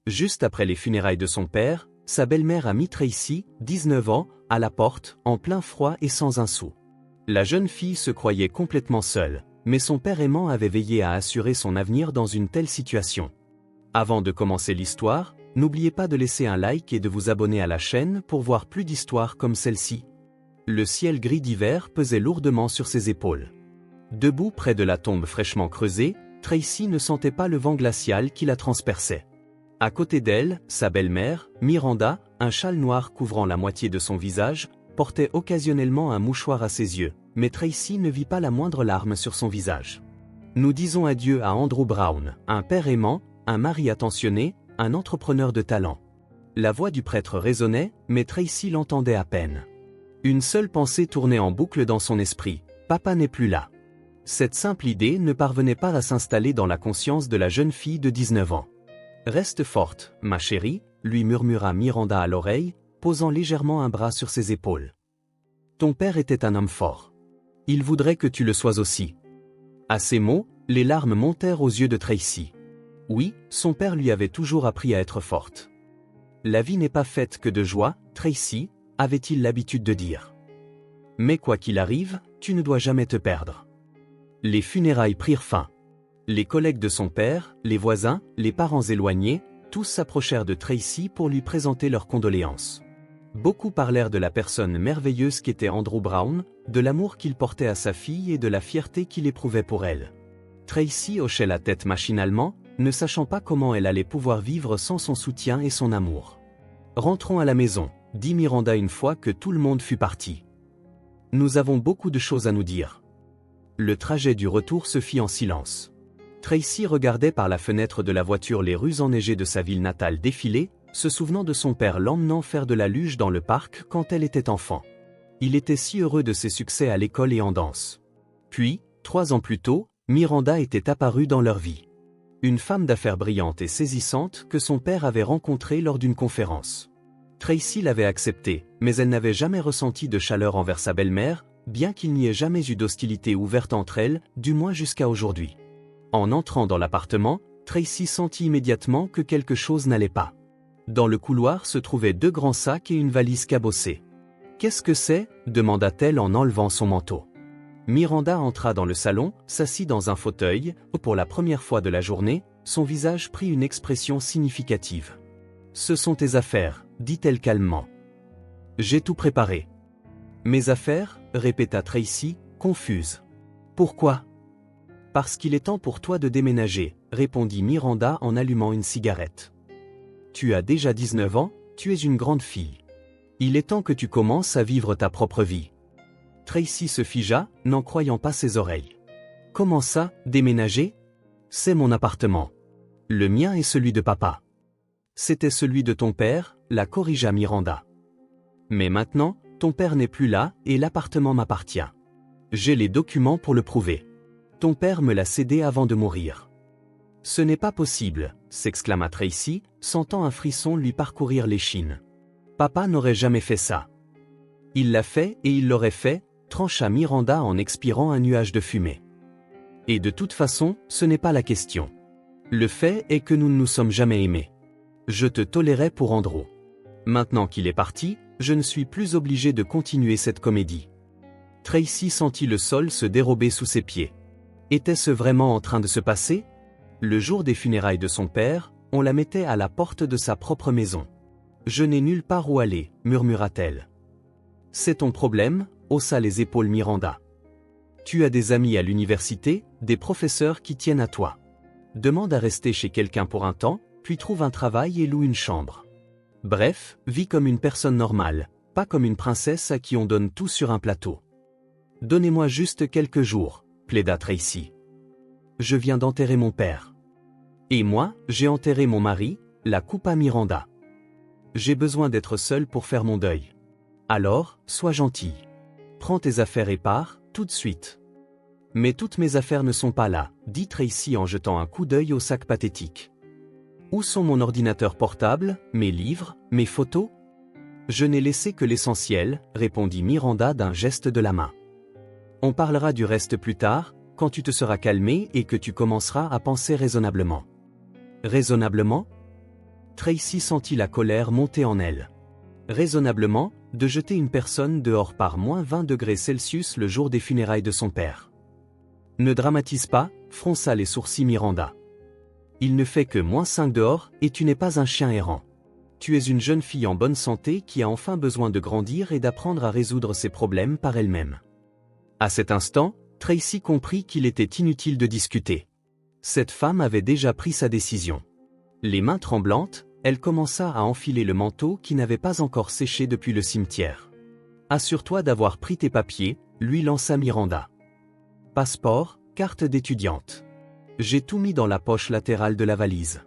Juste après les funérailles de son père, sa belle-mère a mis Tracy, 19 ans, à la porte, en plein froid et sans un sou. La jeune fille se croyait complètement seule, mais son père aimant avait veillé à assurer son avenir dans une telle situation. Avant de commencer l'histoire, n'oubliez pas de laisser un like et de vous abonner à la chaîne pour voir plus d'histoires comme celle-ci. Le ciel gris d'hiver pesait lourdement sur ses épaules. Debout près de la tombe fraîchement creusée, Tracy ne sentait pas le vent glacial qui la transperçait. À côté d'elle, sa belle-mère, Miranda, un châle noir couvrant la moitié de son visage, portait occasionnellement un mouchoir à ses yeux, mais Tracy ne vit pas la moindre larme sur son visage. Nous disons adieu à Andrew Brown, un père aimant, un mari attentionné, un entrepreneur de talent. La voix du prêtre résonnait, mais Tracy l'entendait à peine. Une seule pensée tournait en boucle dans son esprit, « Papa n'est plus là ». Cette simple idée ne parvenait pas à s'installer dans la conscience de la jeune fille de 19 ans. « Reste forte, ma chérie », lui murmura Miranda à l'oreille, posant légèrement un bras sur ses épaules. « Ton père était un homme fort. Il voudrait que tu le sois aussi. » À ces mots, les larmes montèrent aux yeux de Tracy. Oui, son père lui avait toujours appris à être forte. « La vie n'est pas faite que de joie, Tracy », avait-il l'habitude de dire. Mais quoi qu'il arrive, tu ne dois jamais te perdre. Les funérailles prirent fin. Les collègues de son père, les voisins, les parents éloignés, tous s'approchèrent de Tracy pour lui présenter leurs condoléances. Beaucoup parlèrent de la personne merveilleuse qu'était Andrew Brown, de l'amour qu'il portait à sa fille et de la fierté qu'il éprouvait pour elle. Tracy hochait la tête machinalement, ne sachant pas comment elle allait pouvoir vivre sans son soutien et son amour. « Rentrons à la maison », dit Miranda une fois que tout le monde fut parti. « Nous avons beaucoup de choses à nous dire. » Le trajet du retour se fit en silence. Tracy regardait par la fenêtre de la voiture les rues enneigées de sa ville natale défiler, se souvenant de son père l'emmenant faire de la luge dans le parc quand elle était enfant. Il était si heureux de ses succès à l'école et en danse. Puis, 3 ans plus tôt, Miranda était apparue dans leur vie. Une femme d'affaires brillante et saisissante que son père avait rencontrée lors d'une conférence. Tracy l'avait acceptée, mais elle n'avait jamais ressenti de chaleur envers sa belle-mère, bien qu'il n'y ait jamais eu d'hostilité ouverte entre elles, du moins jusqu'à aujourd'hui. En entrant dans l'appartement, Tracy sentit immédiatement que quelque chose n'allait pas. Dans le couloir se trouvaient 2 grands sacs et une valise cabossée. « Qu'est-ce que c'est » demanda-t-elle en enlevant son manteau. Miranda entra dans le salon, s'assit dans un fauteuil, où pour la première fois de la journée, son visage prit une expression significative. « Ce sont tes affaires », dit-elle calmement. « J'ai tout préparé. »« Mes affaires » répéta Tracy, confuse. « Pourquoi ?»« Parce qu'il est temps pour toi de déménager », répondit Miranda en allumant une cigarette. « Tu as déjà 19 ans, tu es une grande fille. Il est temps que tu commences à vivre ta propre vie. » Tracy se figea, n'en croyant pas ses oreilles. « Comment ça, déménager ? C'est mon appartement. Le mien est celui de papa. » « C'était celui de ton père », la corrigea Miranda. « Mais maintenant, ton père n'est plus là et l'appartement m'appartient. J'ai les documents pour le prouver. Ton père me l'a cédé avant de mourir. »« Ce n'est pas possible », s'exclama Tracy, sentant un frisson lui parcourir l'échine. « Papa n'aurait jamais fait ça. »« Il l'a fait et il l'aurait fait », trancha Miranda en expirant un nuage de fumée. « Et de toute façon, ce n'est pas la question. Le fait est que nous ne nous sommes jamais aimés. Je te tolérais pour Andrew. Maintenant qu'il est parti, je ne suis plus obligé de continuer cette comédie. » Tracy sentit le sol se dérober sous ses pieds. Était-ce vraiment en train de se passer ? Le jour des funérailles de son père, on la mettait à la porte de sa propre maison. « Je n'ai nulle part où aller », murmura-t-elle. « C'est ton problème », haussa les épaules Miranda. « Tu as des amis à l'université, des professeurs qui tiennent à toi. Demande à rester chez quelqu'un pour un temps, puis trouve un travail et loue une chambre. Bref, vis comme une personne normale, pas comme une princesse à qui on donne tout sur un plateau. »« Donnez-moi juste quelques jours », plaida Tracy. « Je viens d'enterrer mon père. Et moi, j'ai enterré mon mari », la coupa Miranda. « J'ai besoin d'être seule pour faire mon deuil. Alors, sois gentille. Prends tes affaires et pars, tout de suite. »« Mais toutes mes affaires ne sont pas là, » dit Tracy en jetant un coup d'œil au sac pathétique. « Où sont mon ordinateur portable, mes livres, mes photos ? » ?»« Je n'ai laissé que l'essentiel, » répondit Miranda d'un geste de la main. « On parlera du reste plus tard, quand tu te seras calmé et que tu commenceras à penser raisonnablement. » « Raisonnablement ? Tracy sentit la colère monter en elle. Raisonnablement, de jeter une personne dehors par -20 °C le jour des funérailles de son père. Ne dramatise pas, fronça les sourcils Miranda. Il ne fait que -5 dehors, et tu n'es pas un chien errant. Tu es une jeune fille en bonne santé qui a enfin besoin de grandir et d'apprendre à résoudre ses problèmes par elle-même. À cet instant, Tracy comprit qu'il était inutile de discuter. Cette femme avait déjà pris sa décision. Les mains tremblantes, elle commença à enfiler le manteau qui n'avait pas encore séché depuis le cimetière. « Assure-toi d'avoir pris tes papiers », lui lança Miranda. « Passeport, carte d'étudiante. J'ai tout mis dans la poche latérale de la valise. »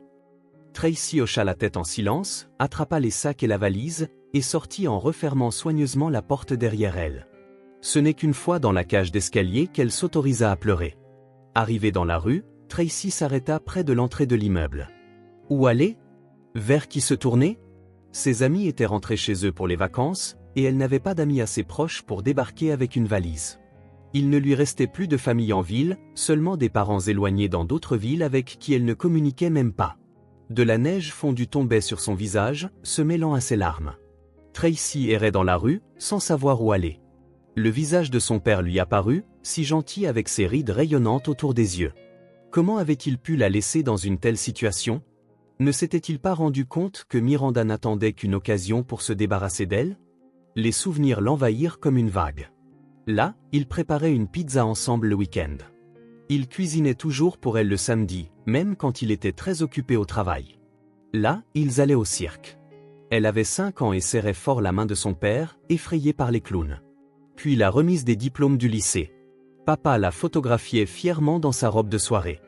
Tracy hocha la tête en silence, attrapa les sacs et la valise, et sortit en refermant soigneusement la porte derrière elle. Ce n'est qu'une fois dans la cage d'escalier qu'elle s'autorisa à pleurer. Arrivée dans la rue, Tracy s'arrêta près de l'entrée de l'immeuble. Où aller? Vers qui se tourner? Ses amis étaient rentrés chez eux pour les vacances, et elle n'avait pas d'amis assez proches pour débarquer avec une valise. Il ne lui restait plus de famille en ville, seulement des parents éloignés dans d'autres villes avec qui elle ne communiquait même pas. De la neige fondue tombait sur son visage, se mêlant à ses larmes. Tracy errait dans la rue, sans savoir où aller. Le visage de son père lui apparut, si gentil avec ses rides rayonnantes autour des yeux. Comment avait-il pu la laisser dans une telle situation? Ne s'était-il pas rendu compte que Miranda n'attendait qu'une occasion pour se débarrasser d'elle? Les souvenirs l'envahirent comme une vague. Là, ils préparaient une pizza ensemble le week-end. Il cuisinait toujours pour elle le samedi, même quand il était très occupé au travail. Là, ils allaient au cirque. Elle avait 5 ans et serrait fort la main de son père, effrayé par les clowns. Puis la remise des diplômes du lycée. Papa la photographiait fièrement dans sa robe de soirée.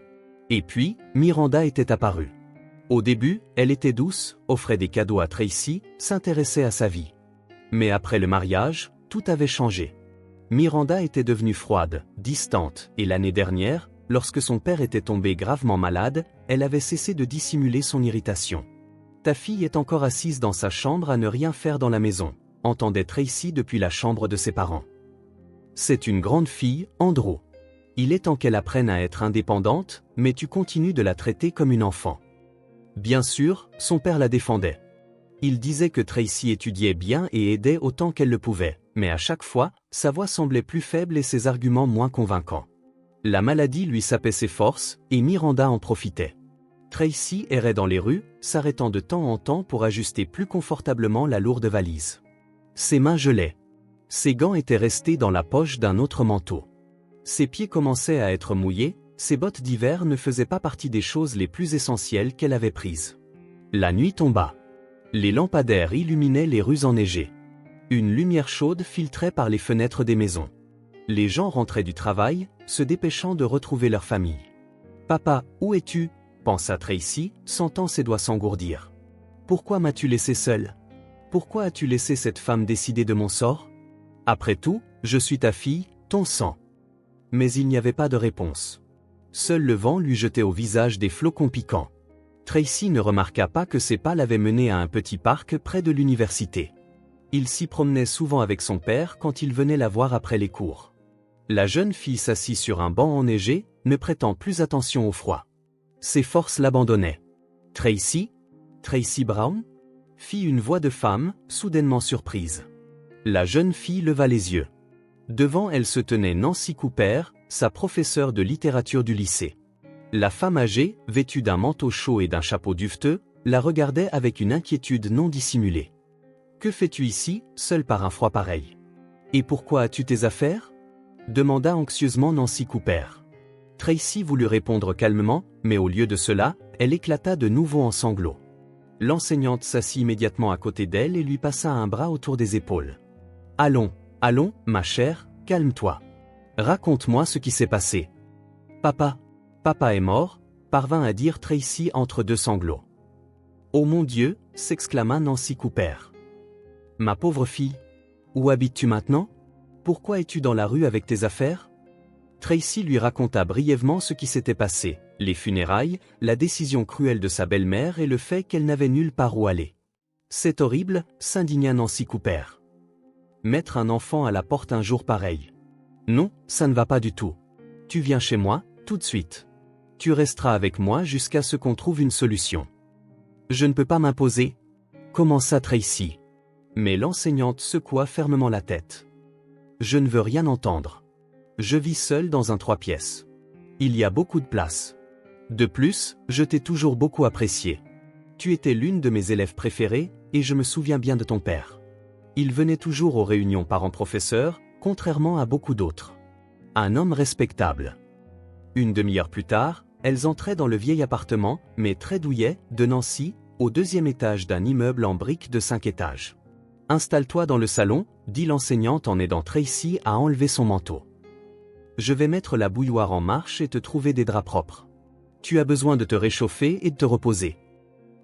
Et puis, Miranda était apparue. Au début, elle était douce, offrait des cadeaux à Tracy, s'intéressait à sa vie. Mais après le mariage, tout avait changé. Miranda était devenue froide, distante, et l'année dernière, lorsque son père était tombé gravement malade, elle avait cessé de dissimuler son irritation. « Ta fille est encore assise dans sa chambre à ne rien faire dans la maison », entendait Tracy depuis la chambre de ses parents. « C'est une grande fille, Andrew. Il est temps qu'elle apprenne à être indépendante, mais tu continues de la traiter comme une enfant. » Bien sûr, son père la défendait. Il disait que Tracy étudiait bien et aidait autant qu'elle le pouvait, mais à chaque fois, sa voix semblait plus faible et ses arguments moins convaincants. La maladie lui sapait ses forces, et Miranda en profitait. Tracy errait dans les rues, s'arrêtant de temps en temps pour ajuster plus confortablement la lourde valise. Ses mains gelaient. Ses gants étaient restés dans la poche d'un autre manteau. Ses pieds commençaient à être mouillés, ses bottes d'hiver ne faisaient pas partie des choses les plus essentielles qu'elle avait prises. La nuit tomba. Les lampadaires illuminaient les rues enneigées. Une lumière chaude filtrait par les fenêtres des maisons. Les gens rentraient du travail, se dépêchant de retrouver leur famille. « Papa, où es-tu » pensa Tracy, sentant ses doigts s'engourdir. « Pourquoi m'as-tu laissé seule? Pourquoi as-tu laissé cette femme décider de mon sort? Après tout, je suis ta fille, ton sang. » Mais il n'y avait pas de réponse. Seul le vent lui jetait au visage des flocons piquants. Tracy ne remarqua pas que ses pas l'avaient mené à un petit parc près de l'université. Il s'y promenait souvent avec son père quand il venait la voir après les cours. La jeune fille s'assit sur un banc enneigé, ne prêtant plus attention au froid. Ses forces l'abandonnaient. « Tracy? Tracy Brown ?» fit une voix de femme, soudainement surprise. La jeune fille leva les yeux. Devant elle se tenait Nancy Cooper, sa professeure de littérature du lycée. La femme âgée, vêtue d'un manteau chaud et d'un chapeau duveteux, la regardait avec une inquiétude non dissimulée. « Que fais-tu ici, seule par un froid pareil? Et pourquoi as-tu tes affaires ?» demanda anxieusement Nancy Cooper. Tracy voulut répondre calmement, mais au lieu de cela, elle éclata de nouveau en sanglots. L'enseignante s'assit immédiatement à côté d'elle et lui passa un bras autour des épaules. « Allons, allons, ma chère, calme-toi. Raconte-moi ce qui s'est passé. »« Papa est mort », parvint à dire Tracy entre deux sanglots. « Oh mon Dieu !» s'exclama Nancy Cooper. « Ma pauvre fille, où habites-tu maintenant? Pourquoi es-tu dans la rue avec tes affaires ?» Tracy lui raconta brièvement ce qui s'était passé, les funérailles, la décision cruelle de sa belle-mère et le fait qu'elle n'avait nulle part où aller. « C'est horrible », s'indigna Nancy Cooper. « Mettre un enfant à la porte un jour pareil. Non, ça ne va pas du tout. Tu viens chez moi, tout de suite. Tu resteras avec moi jusqu'à ce qu'on trouve une solution. » Je ne peux pas m'imposer. Comment ça, Tracy? Mais l'enseignante secoua fermement la tête. Je ne veux rien entendre. Je vis seule dans un 3 pièces. Il y a beaucoup de place. De plus, je t'ai toujours beaucoup apprécié. Tu étais l'une de mes élèves préférées, et je me souviens bien de ton père. Il venait toujours aux réunions parents-professeurs, contrairement à beaucoup d'autres. Un homme respectable. Une demi-heure plus tard, elles entraient dans le vieil appartement, mais très douillet, de Nancy, au 2e étage d'un immeuble en briques de 5 étages. « Installe-toi dans le salon », dit l'enseignante en aidant Tracy à enlever son manteau. « Je vais mettre la bouilloire en marche et te trouver des draps propres. Tu as besoin de te réchauffer et de te reposer. »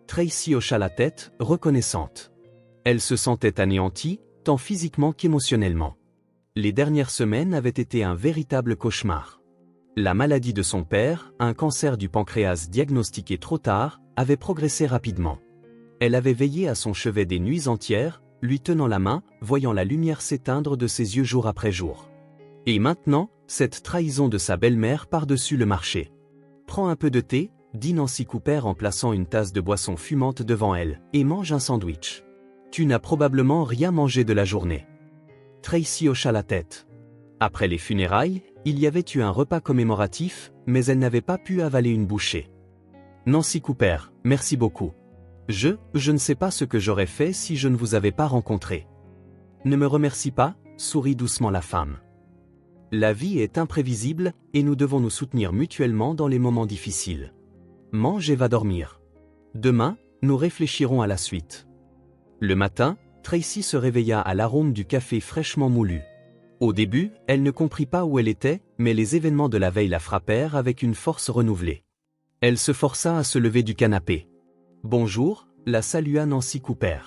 Tracy hocha la tête, reconnaissante. Elle se sentait anéantie, tant physiquement qu'émotionnellement. Les dernières semaines avaient été un véritable cauchemar. La maladie de son père, un cancer du pancréas diagnostiqué trop tard, avait progressé rapidement. Elle avait veillé à son chevet des nuits entières, lui tenant la main, voyant la lumière s'éteindre de ses yeux jour après jour. Et maintenant, cette trahison de sa belle-mère par-dessus le marché. « Prends un peu de thé », dit Nancy Cooper en plaçant une tasse de boisson fumante devant elle, « et mange un sandwich. Tu n'as probablement rien mangé de la journée. » Tracy hocha la tête. Après les funérailles, il y avait eu un repas commémoratif, mais elle n'avait pas pu avaler une bouchée. « Nancy Cooper, merci beaucoup. Je ne sais pas ce que j'aurais fait si je ne vous avais pas rencontré. »« Ne me remercie pas », sourit doucement la femme. « La vie est imprévisible, et nous devons nous soutenir mutuellement dans les moments difficiles. Mange et va dormir. Demain, nous réfléchirons à la suite. » Le matin, Tracy se réveilla à l'arôme du café fraîchement moulu. Au début, elle ne comprit pas où elle était, mais les événements de la veille la frappèrent avec une force renouvelée. Elle se força à se lever du canapé. « Bonjour », la salua Nancy Cooper.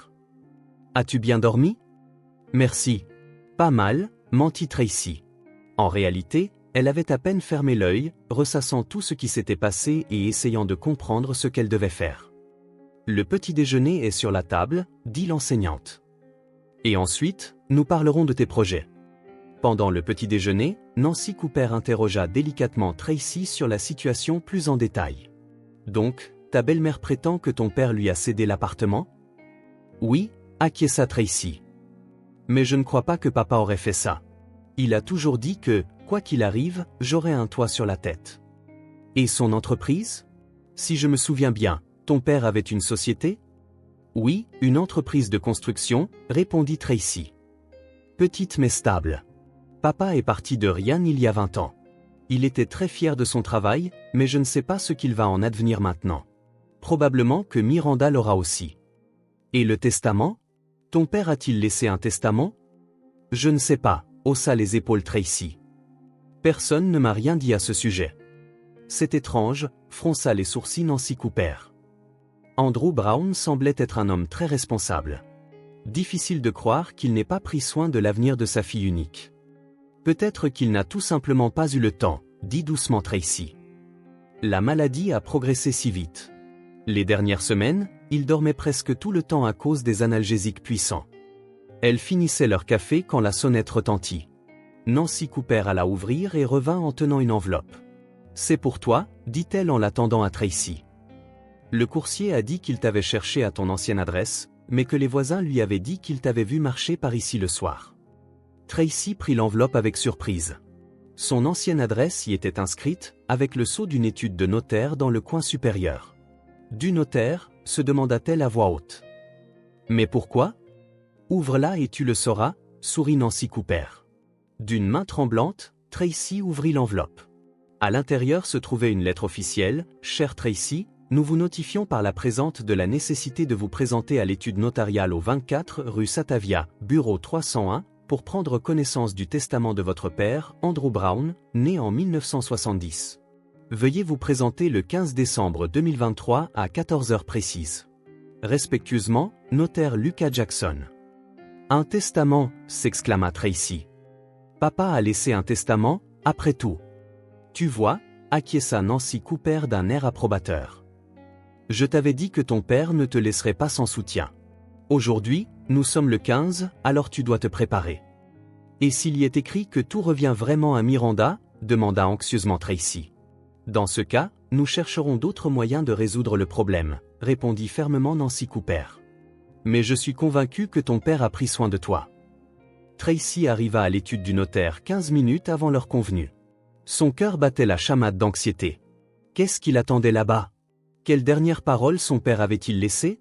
« As-tu bien dormi ?»« Merci. Pas mal », mentit Tracy. En réalité, elle avait à peine fermé l'œil, ressassant tout ce qui s'était passé et essayant de comprendre ce qu'elle devait faire. « Le petit déjeuner est sur la table », dit l'enseignante. « Et ensuite, nous parlerons de tes projets. » Pendant le petit déjeuner, Nancy Cooper interrogea délicatement Tracy sur la situation plus en détail. « Donc, ta belle-mère prétend que ton père lui a cédé l'appartement ?»« Oui », acquiesça Tracy. « Mais je ne crois pas que papa aurait fait ça. Il a toujours dit que, quoi qu'il arrive, j'aurais un toit sur la tête. » « Et son entreprise ? Si je me souviens bien, ton père avait une société ? » « Oui, une entreprise de construction, » répondit Tracy. « Petite mais stable. Papa est parti de rien il y a 20 ans. Il était très fier de son travail, mais je ne sais pas ce qu'il va en advenir maintenant. Probablement que Miranda l'aura aussi. »« Et le testament ? Ton père a-t-il laissé un testament ? » ?»« Je ne sais pas, » haussa les épaules Tracy. « Personne ne m'a rien dit à ce sujet. »« C'est étrange, » fronça les sourcils Nancy Cooper. Andrew Brown semblait être un homme très responsable. Difficile de croire qu'il n'ait pas pris soin de l'avenir de sa fille unique. Peut-être qu'il n'a tout simplement pas eu le temps, dit doucement Tracy. La maladie a progressé si vite. Les dernières semaines, il dormait presque tout le temps à cause des analgésiques puissants. Elles finissaient leur café quand la sonnette retentit. Nancy Cooper alla ouvrir et revint en tenant une enveloppe. « C'est pour toi », dit-elle en la tendant à Tracy. Le coursier a dit qu'il t'avait cherché à ton ancienne adresse, mais que les voisins lui avaient dit qu'ils t'avaient vu marcher par ici le soir. Tracy prit l'enveloppe avec surprise. Son ancienne adresse y était inscrite, avec le sceau d'une étude de notaire dans le coin supérieur. Du notaire, se demanda-t-elle à voix haute. Mais pourquoi ? Ouvre-la et tu le sauras, sourit Nancy Cooper. D'une main tremblante, Tracy ouvrit l'enveloppe. À l'intérieur se trouvait une lettre officielle. « Cher Tracy, nous vous notifions par la présente de la nécessité de vous présenter à l'étude notariale au 24 rue Satavia, bureau 301, pour prendre connaissance du testament de votre père, Andrew Brown, né en 1970. Veuillez vous présenter le 15 décembre 2023 à 14 heures précises. Respectueusement, notaire Lucas Jackson. » « Un testament » s'exclama Tracy. « Papa a laissé un testament, après tout. » « Tu vois » acquiesça Nancy Cooper d'un air approbateur. « Je t'avais dit que ton père ne te laisserait pas sans soutien. Aujourd'hui, nous sommes le 15, alors tu dois te préparer. »« Et s'il y est écrit que tout revient vraiment à Miranda » demanda anxieusement Tracy. « Dans ce cas, nous chercherons d'autres moyens de résoudre le problème, répondit fermement Nancy Cooper. Mais je suis convaincu que ton père a pris soin de toi. Tracy arriva à l'étude du notaire 15 minutes avant l'heure convenue. Son cœur battait la chamade d'anxiété. Qu'est-ce qu'il attendait là-bas? Quelle dernière parole son père avait-il laissée?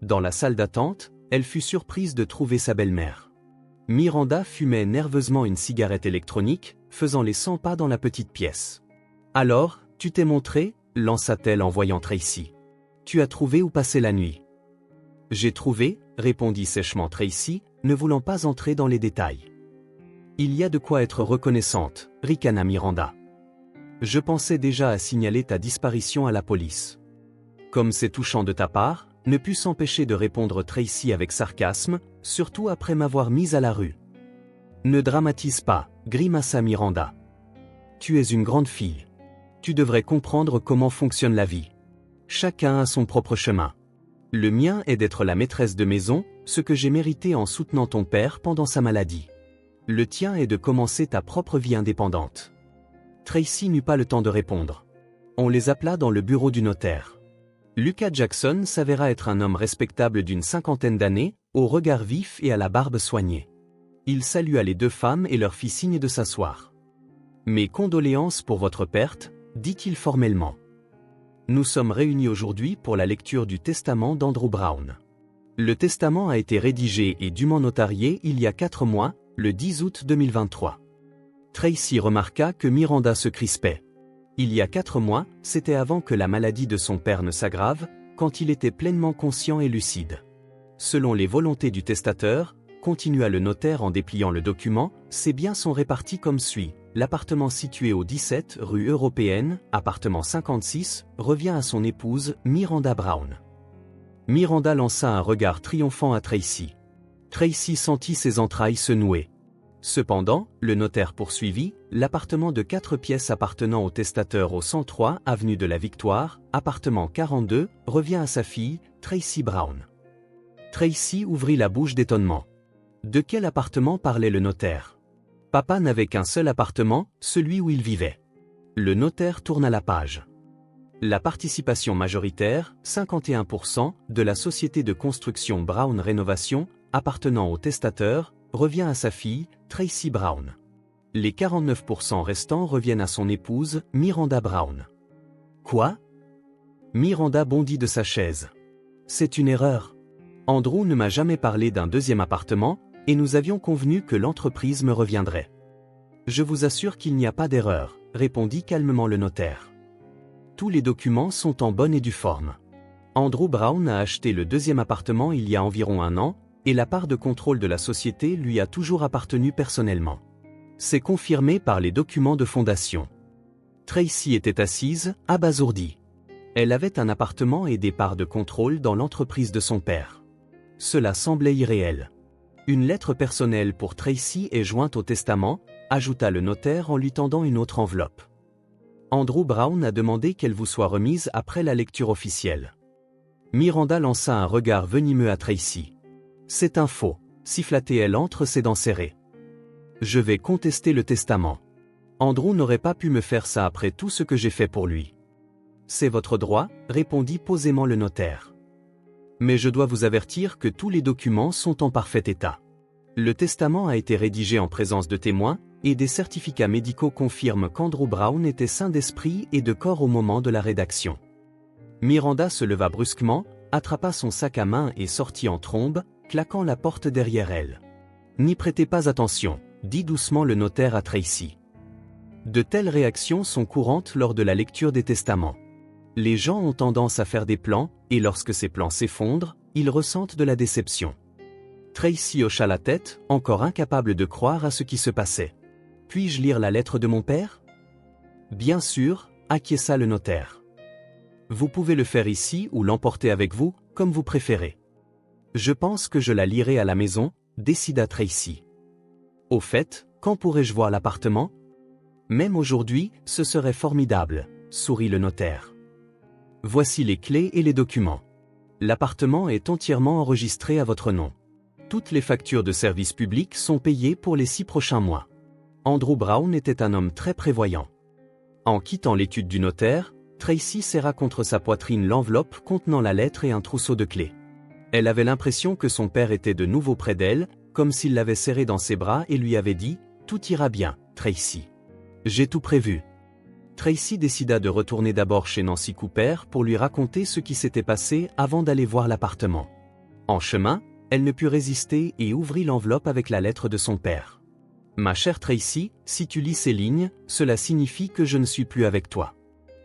Dans la salle d'attente, elle fut surprise de trouver sa belle-mère. Miranda fumait nerveusement une cigarette électronique, faisant les 100 pas dans la petite pièce. « Alors, tu t'es montré ?» lança-t-elle en voyant Tracy. « Tu as trouvé où passer la nuit ?»« J'ai trouvé », répondit sèchement Tracy, ne voulant pas entrer dans les détails. « Il y a de quoi être reconnaissante, » ricana Miranda. « Je pensais déjà à signaler ta disparition à la police. » Comme c'est touchant de ta part, ne put s'empêcher de répondre Tracy avec sarcasme, surtout après m'avoir mise à la rue. Ne dramatise pas, grimaça Miranda. Tu es une grande fille. Tu devrais comprendre comment fonctionne la vie. Chacun a son propre chemin. Le mien est d'être la maîtresse de maison, ce que j'ai mérité en soutenant ton père pendant sa maladie. Le tien est de commencer ta propre vie indépendante. Tracy n'eut pas le temps de répondre. On les appela dans le bureau du notaire. Lucas Jackson s'avéra être un homme respectable d'une 50aine d'années, au regard vif et à la barbe soignée. Il salua les deux femmes et leur fit signe de s'asseoir. « Mes condoléances pour votre perte », dit-il formellement. « Nous sommes réunis aujourd'hui pour la lecture du testament d'Andrew Brown. Le testament a été rédigé et dûment notarié il y a 4 mois, le 10 août 2023. » Tracy remarqua que Miranda se crispait. Il y a 4 mois, c'était avant que la maladie de son père ne s'aggrave, quand il était pleinement conscient et lucide. Selon les volontés du testateur, continua le notaire en dépliant le document, ses biens sont répartis comme suit. L'appartement situé au 17 rue Européenne, appartement 56, revient à son épouse, Miranda Brown. Miranda lança un regard triomphant à Tracy. Tracy sentit ses entrailles se nouer. Cependant, le notaire poursuivit, l'appartement de 4 pièces appartenant au testateur au 103 avenue de la Victoire, appartement 42, revient à sa fille, Tracy Brown. Tracy ouvrit la bouche d'étonnement. De quel appartement parlait le notaire? Papa n'avait qu'un seul appartement, celui où il vivait. Le notaire tourna la page. La participation majoritaire, 51%, de la société de construction Brown Rénovation, appartenant au testateur, revient à sa fille, Tracy Brown. Les 49% restants reviennent à son épouse, Miranda Brown. Quoi? Miranda bondit de sa chaise. C'est une erreur. Andrew ne m'a jamais parlé d'un deuxième appartement, et nous avions convenu que l'entreprise me reviendrait. Je vous assure qu'il n'y a pas d'erreur, répondit calmement le notaire. Tous les documents sont en bonne et due forme. Andrew Brown a acheté le deuxième appartement il y a environ 1 an, et la part de contrôle de la société lui a toujours appartenu personnellement. C'est confirmé par les documents de fondation. Tracy était assise, abasourdie. Elle avait un appartement et des parts de contrôle dans l'entreprise de son père. Cela semblait irréel. Une lettre personnelle pour Tracy est jointe au testament, ajouta le notaire en lui tendant une autre enveloppe. Andrew Brown a demandé qu'elle vous soit remise après la lecture officielle. Miranda lança un regard venimeux à Tracy. C'est un faux, siffla-t-elle entre ses dents serrées. Je vais contester le testament. Andrew n'aurait pas pu me faire ça après tout ce que j'ai fait pour lui. C'est votre droit, répondit posément le notaire. Mais je dois vous avertir que tous les documents sont en parfait état. Le testament a été rédigé en présence de témoins, et des certificats médicaux confirment qu'Andrew Brown était sain d'esprit et de corps au moment de la rédaction. Miranda se leva brusquement, attrapa son sac à main et sortit en trombe, claquant la porte derrière elle. « N'y prêtez pas attention », dit doucement le notaire à Tracy. De telles réactions sont courantes lors de la lecture des testaments. Les gens ont tendance à faire des plans, et lorsque ces plans s'effondrent, ils ressentent de la déception. Tracy hocha la tête, encore incapable de croire à ce qui se passait. « Puis-je lire la lettre de mon père ?» « Bien sûr », acquiesça le notaire. « Vous pouvez le faire ici ou l'emporter avec vous, comme vous préférez. » « Je pense que je la lirai à la maison », décida Tracy. « Au fait, quand pourrais-je voir l'appartement ? » « Même aujourd'hui, ce serait formidable, » sourit le notaire. « Voici les clés et les documents. L'appartement est entièrement enregistré à votre nom. Toutes les factures de services publics sont payées pour les 6 prochains mois. » Andrew Brown était un homme très prévoyant. En quittant l'étude du notaire, Tracy serra contre sa poitrine l'enveloppe contenant la lettre et un trousseau de clés. Elle avait l'impression que son père était de nouveau près d'elle, comme s'il l'avait serrée dans ses bras et lui avait dit « Tout ira bien, Tracy. J'ai tout prévu. » Tracy décida de retourner d'abord chez Nancy Cooper pour lui raconter ce qui s'était passé avant d'aller voir l'appartement. En chemin, elle ne put résister et ouvrit l'enveloppe avec la lettre de son père. « Ma chère Tracy, si tu lis ces lignes, cela signifie que je ne suis plus avec toi.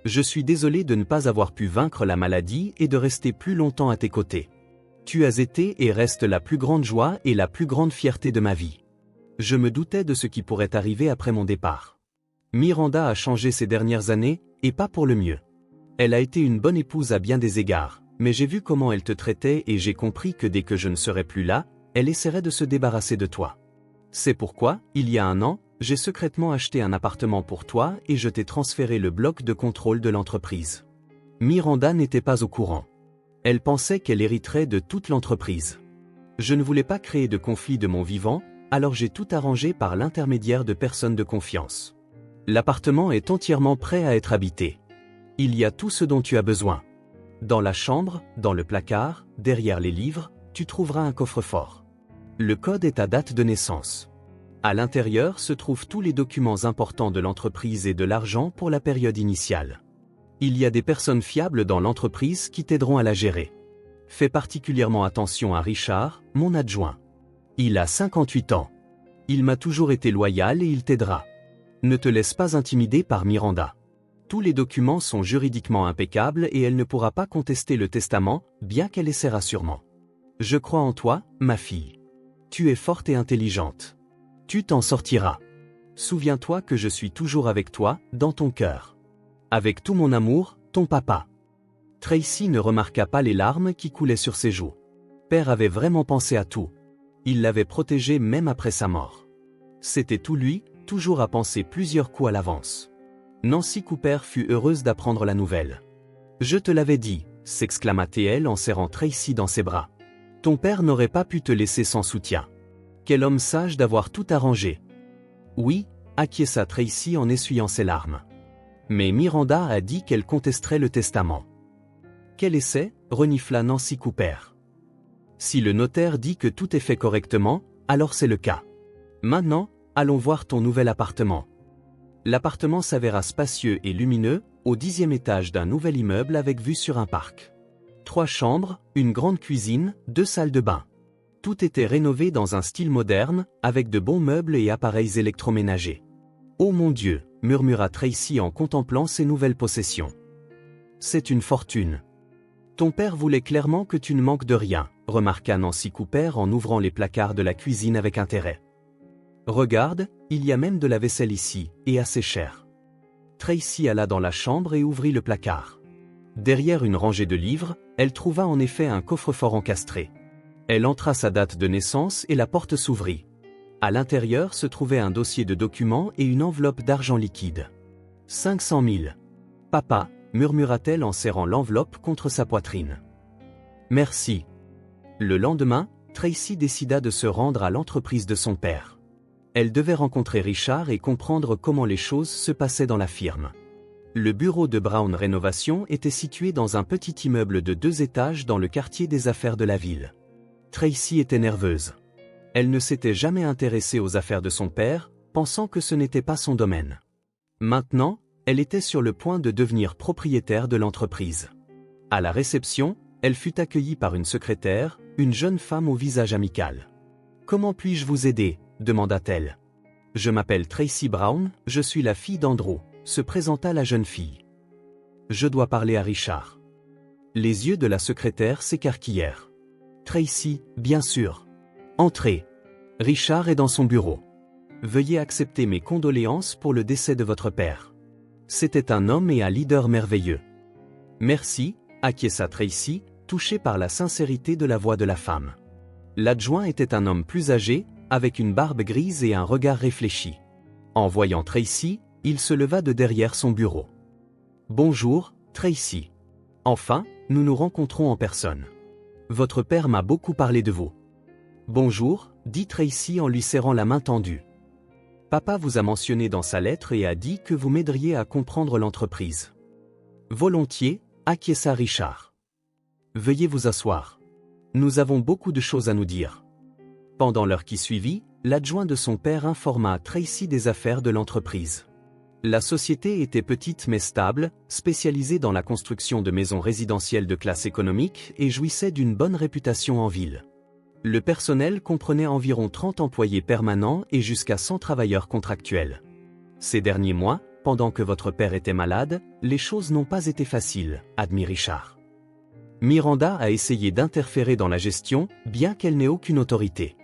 Je suis désolé de ne pas avoir pu vaincre la maladie et de rester plus longtemps à tes côtés. Tu as été et restes la plus grande joie et la plus grande fierté de ma vie. Je me doutais de ce qui pourrait arriver après mon départ. Miranda a changé ces dernières années, et pas pour le mieux. Elle a été une bonne épouse à bien des égards, mais j'ai vu comment elle te traitait et j'ai compris que dès que je ne serais plus là, elle essaierait de se débarrasser de toi. C'est pourquoi, il y a 1 an, j'ai secrètement acheté un appartement pour toi et je t'ai transféré le bloc de contrôle de l'entreprise. Miranda n'était pas au courant. Elle pensait qu'elle hériterait de toute l'entreprise. Je ne voulais pas créer de conflit de mon vivant, alors j'ai tout arrangé par l'intermédiaire de personnes de confiance. L'appartement est entièrement prêt à être habité. Il y a tout ce dont tu as besoin. Dans la chambre, dans le placard, derrière les livres, tu trouveras un coffre-fort. Le code est ta date de naissance. À l'intérieur se trouvent tous les documents importants de l'entreprise et de l'argent pour la période initiale. Il y a des personnes fiables dans l'entreprise qui t'aideront à la gérer. Fais particulièrement attention à Richard, mon adjoint. Il a 58 ans. Il m'a toujours été loyal et il t'aidera. Ne te laisse pas intimider par Miranda. Tous les documents sont juridiquement impeccables et elle ne pourra pas contester le testament, bien qu'elle essaiera sûrement. Je crois en toi, ma fille. Tu es forte et intelligente. Tu t'en sortiras. Souviens-toi que je suis toujours avec toi, dans ton cœur. Avec tout mon amour, ton papa. Tracy ne remarqua pas les larmes qui coulaient sur ses joues. Père avait vraiment pensé à tout. Il l'avait protégé même après sa mort. C'était tout lui, toujours à penser plusieurs coups à l'avance. Nancy Cooper fut heureuse d'apprendre la nouvelle. « Je te l'avais dit », s'exclama-t-elle en serrant Tracy dans ses bras. « Ton père n'aurait pas pu te laisser sans soutien. Quel homme sage d'avoir tout arrangé. » « Oui », acquiesça Tracy en essuyant ses larmes. Mais Miranda a dit qu'elle contesterait le testament. « Quel essai ?» renifla Nancy Cooper. « Si le notaire dit que tout est fait correctement, alors c'est le cas. Maintenant, allons voir ton nouvel appartement. » L'appartement s'avéra spacieux et lumineux, au 10e étage d'un nouvel immeuble avec vue sur un parc. 3 chambres, une grande cuisine, 2 salles de bain. Tout était rénové dans un style moderne, avec de bons meubles et appareils électroménagers. « Oh mon Dieu !» murmura Tracy en contemplant ses nouvelles possessions. « C'est une fortune. » « Ton père voulait clairement que tu ne manques de rien, remarqua Nancy Cooper en ouvrant les placards de la cuisine avec intérêt. « Regarde, il y a même de la vaisselle ici, et assez cher. » Tracy alla dans la chambre et ouvrit le placard. Derrière une rangée de livres, elle trouva en effet un coffre-fort encastré. Elle entra sa date de naissance et la porte s'ouvrit. À l'intérieur se trouvait un dossier de documents et une enveloppe d'argent liquide. 500 000. « Papa », murmura-t-elle en serrant l'enveloppe contre sa poitrine. « Merci. » Le lendemain, Tracy décida de se rendre à l'entreprise de son père. Elle devait rencontrer Richard et comprendre comment les choses se passaient dans la firme. Le bureau de Brown Rénovation était situé dans un petit immeuble de 2 étages dans le quartier des affaires de la ville. Tracy était nerveuse. Elle ne s'était jamais intéressée aux affaires de son père, pensant que ce n'était pas son domaine. Maintenant, elle était sur le point de devenir propriétaire de l'entreprise. À la réception, elle fut accueillie par une secrétaire, une jeune femme au visage amical. « Comment puis-je vous aider ?» demanda-t-elle. « Je m'appelle Tracy Brown, je suis la fille d'Andrew », se présenta la jeune fille. « Je dois parler à Richard. » Les yeux de la secrétaire s'écarquillèrent. « Tracy, bien sûr. Entrez. Richard est dans son bureau. Veuillez accepter mes condoléances pour le décès de votre père. C'était un homme et un leader merveilleux. » « Merci », acquiesça Tracy, touchée par la sincérité de la voix de la femme. L'adjoint était un homme plus âgé, avec une barbe grise et un regard réfléchi. En voyant Tracy, il se leva de derrière son bureau. « Bonjour, Tracy. Enfin, nous nous rencontrons en personne. Votre père m'a beaucoup parlé de vous. »« Bonjour, » dit Tracy en lui serrant la main tendue. « Papa vous a mentionné dans sa lettre et a dit que vous m'aideriez à comprendre l'entreprise. » Volontiers, acquiesça Richard. Veuillez vous asseoir. Nous avons beaucoup de choses à nous dire. Pendant l'heure qui suivit, l'adjoint de son père informa Tracy des affaires de l'entreprise. La société était petite mais stable, spécialisée dans la construction de maisons résidentielles de classe économique et jouissait d'une bonne réputation en ville. Le personnel comprenait environ 30 employés permanents et jusqu'à 100 travailleurs contractuels. Ces derniers mois, pendant que votre père était malade, les choses n'ont pas été faciles, admit Richard. Miranda a essayé d'interférer dans la gestion, bien qu'elle n'ait aucune autorité.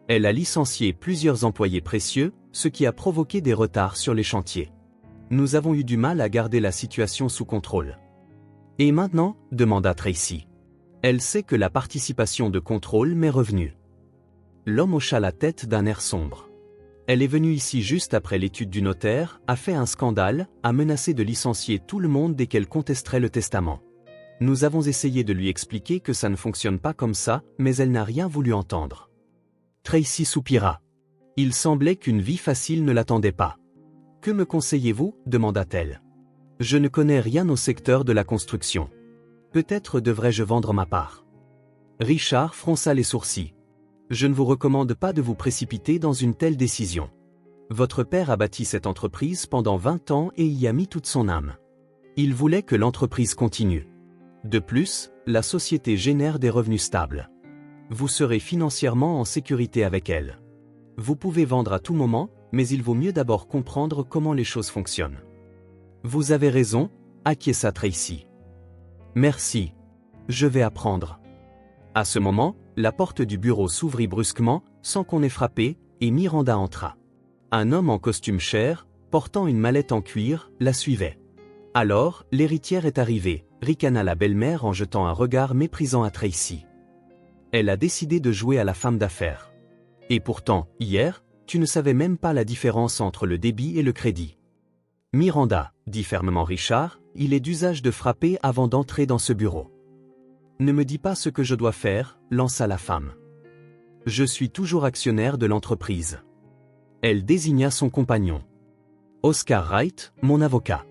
Elle a licencié plusieurs employés précieux, ce qui a provoqué des retards sur les chantiers. Nous avons eu du mal à garder la situation sous contrôle. Et maintenant, demanda Tracy. Elle sait que la participation de contrôle m'est revenue. L'homme hocha la tête d'un air sombre. Elle est venue ici juste après l'étude du notaire, a fait un scandale, a menacé de licencier tout le monde dès qu'elle contesterait le testament. Nous avons essayé de lui expliquer que ça ne fonctionne pas comme ça, mais elle n'a rien voulu entendre. Tracy soupira. Il semblait qu'une vie facile ne l'attendait pas. « Que me conseillez-vous » demanda-t-elle. « Je ne connais rien au secteur de la construction. Peut-être devrais-je vendre ma part. » Richard fronça les sourcils. « Je ne vous recommande pas de vous précipiter dans une telle décision. Votre père a bâti cette entreprise pendant 20 ans et y a mis toute son âme. Il voulait que l'entreprise continue. De plus, la société génère des revenus stables. Vous serez financièrement en sécurité avec elle. Vous pouvez vendre à tout moment, mais il vaut mieux d'abord comprendre comment les choses fonctionnent. » Vous avez raison, acquiesça Tracy. Merci. Je vais apprendre. À ce moment, la porte du bureau s'ouvrit brusquement, sans qu'on ait frappé, et Miranda entra. Un homme en costume cher, portant une mallette en cuir, la suivait. Alors, l'héritière est arrivée, ricana la belle-mère en jetant un regard méprisant à Tracy. Elle a décidé de jouer à la femme d'affaires. Et pourtant, hier, tu ne savais même pas la différence entre le débit et le crédit. Miranda, dit fermement Richard, il est d'usage de frapper avant d'entrer dans ce bureau. Ne me dis pas ce que je dois faire, lança la femme. Je suis toujours actionnaire de l'entreprise. Elle désigna son compagnon. Oscar Wright, mon avocat.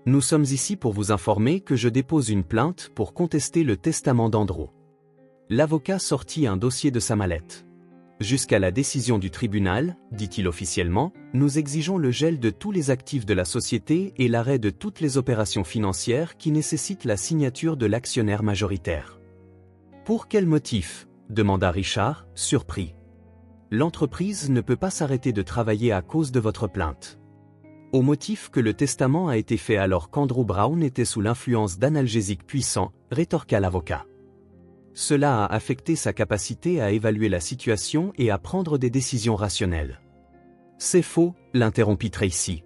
Nous sommes ici pour vous informer que je dépose une plainte pour contester le testament d'Andrew. L'avocat sortit un dossier de sa mallette. Jusqu'à la décision du tribunal, dit-il officiellement, nous exigeons le gel de tous les actifs de la société et l'arrêt de toutes les opérations financières qui nécessitent la signature de l'actionnaire majoritaire. Pour quel motif ? Demanda Richard, surpris. L'entreprise ne peut pas s'arrêter de travailler à cause de votre plainte. Au motif que le testament a été fait alors qu'Andrew Brown était sous l'influence d'analgésiques puissants, rétorqua l'avocat. Cela a affecté sa capacité à évaluer la situation et à prendre des décisions rationnelles. C'est faux, l'interrompit Tracy.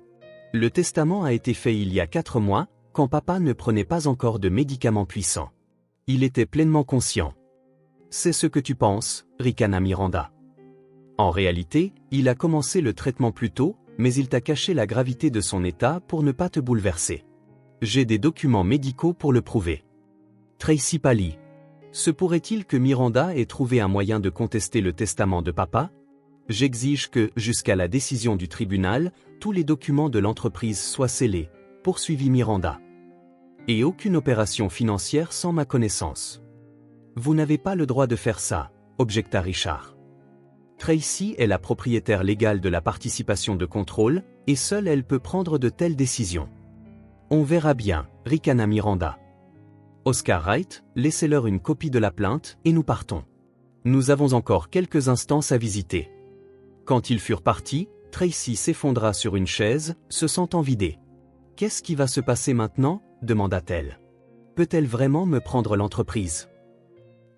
Le testament a été fait il y a 4 mois, quand papa ne prenait pas encore de médicaments puissants. Il était pleinement conscient. C'est ce que tu penses, ricana Miranda. En réalité, il a commencé le traitement plus tôt, mais il t'a caché la gravité de son état pour ne pas te bouleverser. J'ai des documents médicaux pour le prouver. Tracy pâlit. Se pourrait-il que Miranda ait trouvé un moyen de contester le testament de papa ? J'exige que, jusqu'à la décision du tribunal, tous les documents de l'entreprise soient scellés, poursuivit Miranda. Et aucune opération financière sans ma connaissance. Vous n'avez pas le droit de faire ça, objecta Richard. Tracy est la propriétaire légale de la participation de contrôle, et seule elle peut prendre de telles décisions. On verra bien, ricana Miranda. Oscar Wright, laissez-leur une copie de la plainte, et nous partons. Nous avons encore quelques instances à visiter. Quand ils furent partis, Tracy s'effondra sur une chaise, se sentant vidée. Qu'est-ce qui va se passer maintenant ? demanda-t-elle. Peut-elle vraiment me prendre l'entreprise ?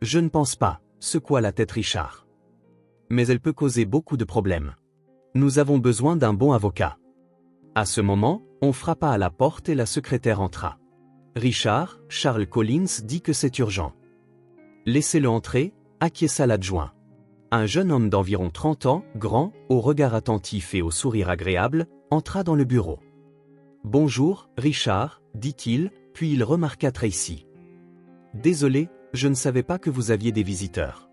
Je ne pense pas, secoua la tête Richard. Mais elle peut causer beaucoup de problèmes. Nous avons besoin d'un bon avocat. À ce moment, on frappa à la porte et la secrétaire entra. Richard, Charles Collins dit que c'est urgent. Laissez-le entrer, acquiesça l'adjoint. Un jeune homme d'environ 30 ans, grand, au regard attentif et au sourire agréable, entra dans le bureau. Bonjour, Richard, dit-il, puis il remarqua Tracy. Désolé, je ne savais pas que vous aviez des visiteurs.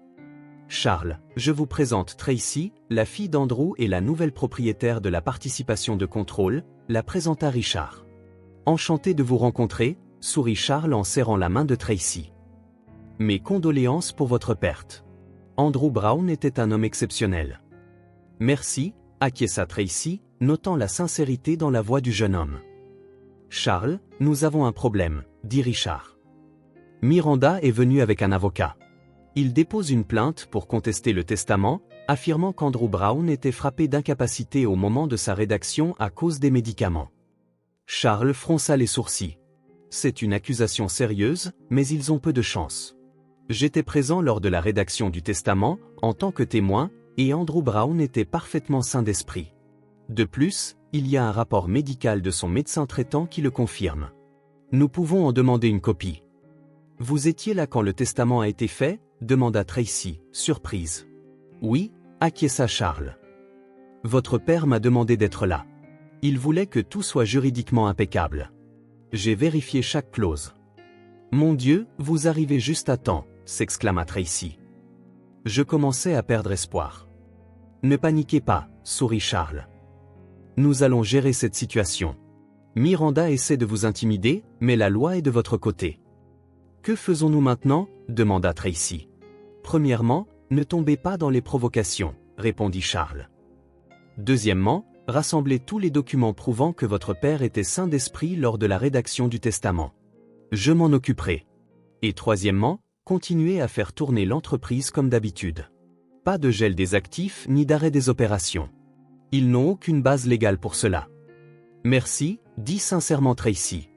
Charles, je vous présente Tracy, la fille d'Andrew et la nouvelle propriétaire de la participation de contrôle, la présenta Richard. Enchanté de vous rencontrer, sourit Charles en serrant la main de Tracy. Mes condoléances pour votre perte. Andrew Brown était un homme exceptionnel. Merci, acquiesça Tracy, notant la sincérité dans la voix du jeune homme. Charles, nous avons un problème, dit Richard. Miranda est venue avec un avocat. Il dépose une plainte pour contester le testament, affirmant qu'Andrew Brown était frappé d'incapacité au moment de sa rédaction à cause des médicaments. Charles fronça les sourcils. C'est une accusation sérieuse, mais ils ont peu de chance. J'étais présent lors de la rédaction du testament, en tant que témoin, et Andrew Brown était parfaitement sain d'esprit. De plus, il y a un rapport médical de son médecin traitant qui le confirme. Nous pouvons en demander une copie. Vous étiez là quand le testament a été fait ? Demanda Tracy, surprise. Oui, acquiesça Charles. Votre père m'a demandé d'être là. Il voulait que tout soit juridiquement impeccable. J'ai vérifié chaque clause. Mon Dieu, vous arrivez juste à temps, s'exclama Tracy. Je commençais à perdre espoir. Ne paniquez pas, sourit Charles. Nous allons gérer cette situation. Miranda essaie de vous intimider, mais la loi est de votre côté. Que faisons-nous maintenant ? Demanda Tracy. Premièrement, ne tombez pas dans les provocations, répondit Charles. Deuxièmement, rassemblez tous les documents prouvant que votre père était sain d'esprit lors de la rédaction du testament. Je m'en occuperai. Et troisièmement, continuez à faire tourner l'entreprise comme d'habitude. Pas de gel des actifs ni d'arrêt des opérations. Ils n'ont aucune base légale pour cela. Merci, dit sincèrement Tracy.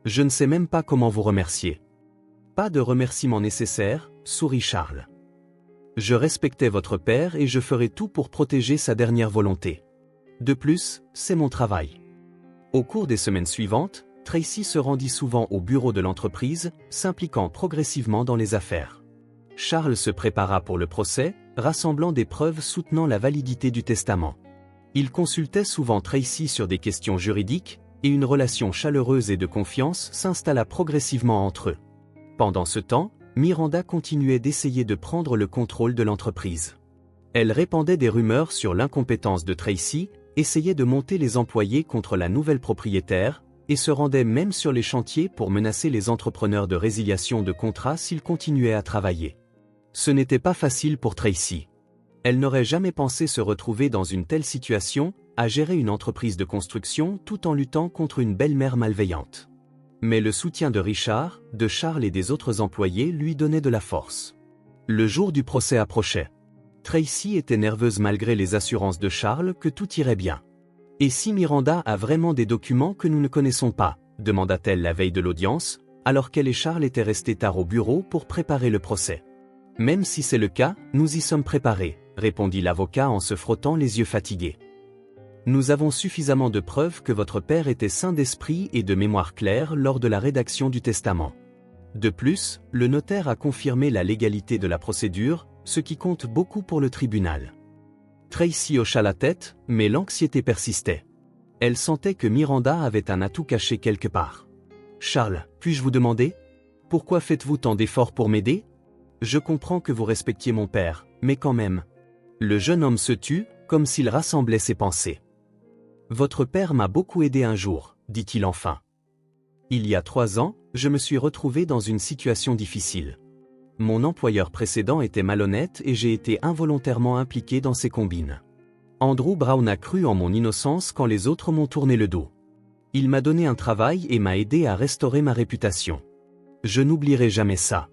Je ne sais même pas comment vous remercier. Pas de remerciement nécessaire, sourit Charles. Je respectais votre père et je ferai tout pour protéger sa dernière volonté. De plus, c'est mon travail. Au cours des semaines suivantes, Tracy se rendit souvent au bureau de l'entreprise, s'impliquant progressivement dans les affaires. Charles se prépara pour le procès, rassemblant des preuves soutenant la validité du testament. Il consultait souvent Tracy sur des questions juridiques, et une relation chaleureuse et de confiance s'installa progressivement entre eux. Pendant ce temps, Miranda continuait d'essayer de prendre le contrôle de l'entreprise. Elle répandait des rumeurs sur l'incompétence de Tracy, essayait de monter les employés contre la nouvelle propriétaire, et se rendait même sur les chantiers pour menacer les entrepreneurs de résiliation de contrats s'ils continuaient à travailler. Ce n'était pas facile pour Tracy. Elle n'aurait jamais pensé se retrouver dans une telle situation, à gérer une entreprise de construction tout en luttant contre une belle-mère malveillante. Mais le soutien de Richard, de Charles et des autres employés lui donnait de la force. Le jour du procès approchait. Tracy était nerveuse malgré les assurances de Charles que tout irait bien. « Et si Miranda a vraiment des documents que nous ne connaissons pas ?» demanda-t-elle la veille de l'audience, alors qu'elle et Charles étaient restés tard au bureau pour préparer le procès. « Même si c'est le cas, nous y sommes préparés », répondit l'avocat en se frottant les yeux fatigués. Nous avons suffisamment de preuves que votre père était sain d'esprit et de mémoire claire lors de la rédaction du testament. De plus, le notaire a confirmé la légalité de la procédure, ce qui compte beaucoup pour le tribunal. Tracy hocha la tête, mais l'anxiété persistait. Elle sentait que Miranda avait un atout caché quelque part. « Charles, puis-je vous demander ? Pourquoi faites-vous tant d'efforts pour m'aider ? Je comprends que vous respectiez mon père, mais quand même. » Le jeune homme se tut, comme s'il rassemblait ses pensées. « Votre père m'a beaucoup aidé un jour, dit-il enfin. Il y a 3 ans, je me suis retrouvé dans une situation difficile. Mon employeur précédent était malhonnête et j'ai été involontairement impliqué dans ses combines. Andrew Brown a cru en mon innocence quand les autres m'ont tourné le dos. Il m'a donné un travail et m'a aidé à restaurer ma réputation. Je n'oublierai jamais ça.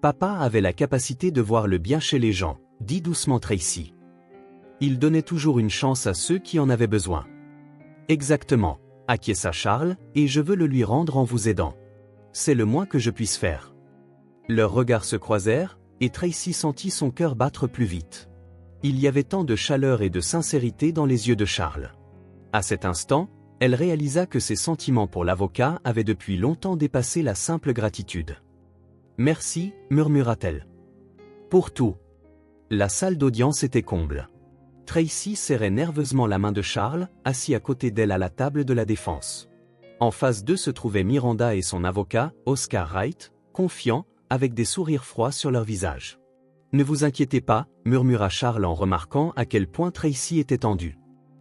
Papa avait la capacité de voir le bien chez les gens, dit doucement Tracy. Il donnait toujours une chance à ceux qui en avaient besoin. Exactement, acquiesça Charles, et je veux le lui rendre en vous aidant. C'est le moins que je puisse faire. Leurs regards se croisèrent, et Tracy sentit son cœur battre plus vite. Il y avait tant de chaleur et de sincérité dans les yeux de Charles. À cet instant, elle réalisa que ses sentiments pour l'avocat avaient depuis longtemps dépassé la simple gratitude. « Merci, murmura-t-elle. Pour tout. » La salle d'audience était comble. Tracy serrait nerveusement la main de Charles, assis à côté d'elle à la table de la défense. En face d'eux se trouvaient Miranda et son avocat, Oscar Wright, confiants, avec des sourires froids sur leurs visages. « Ne vous inquiétez pas, » murmura Charles en remarquant à quel point Tracy était tendue.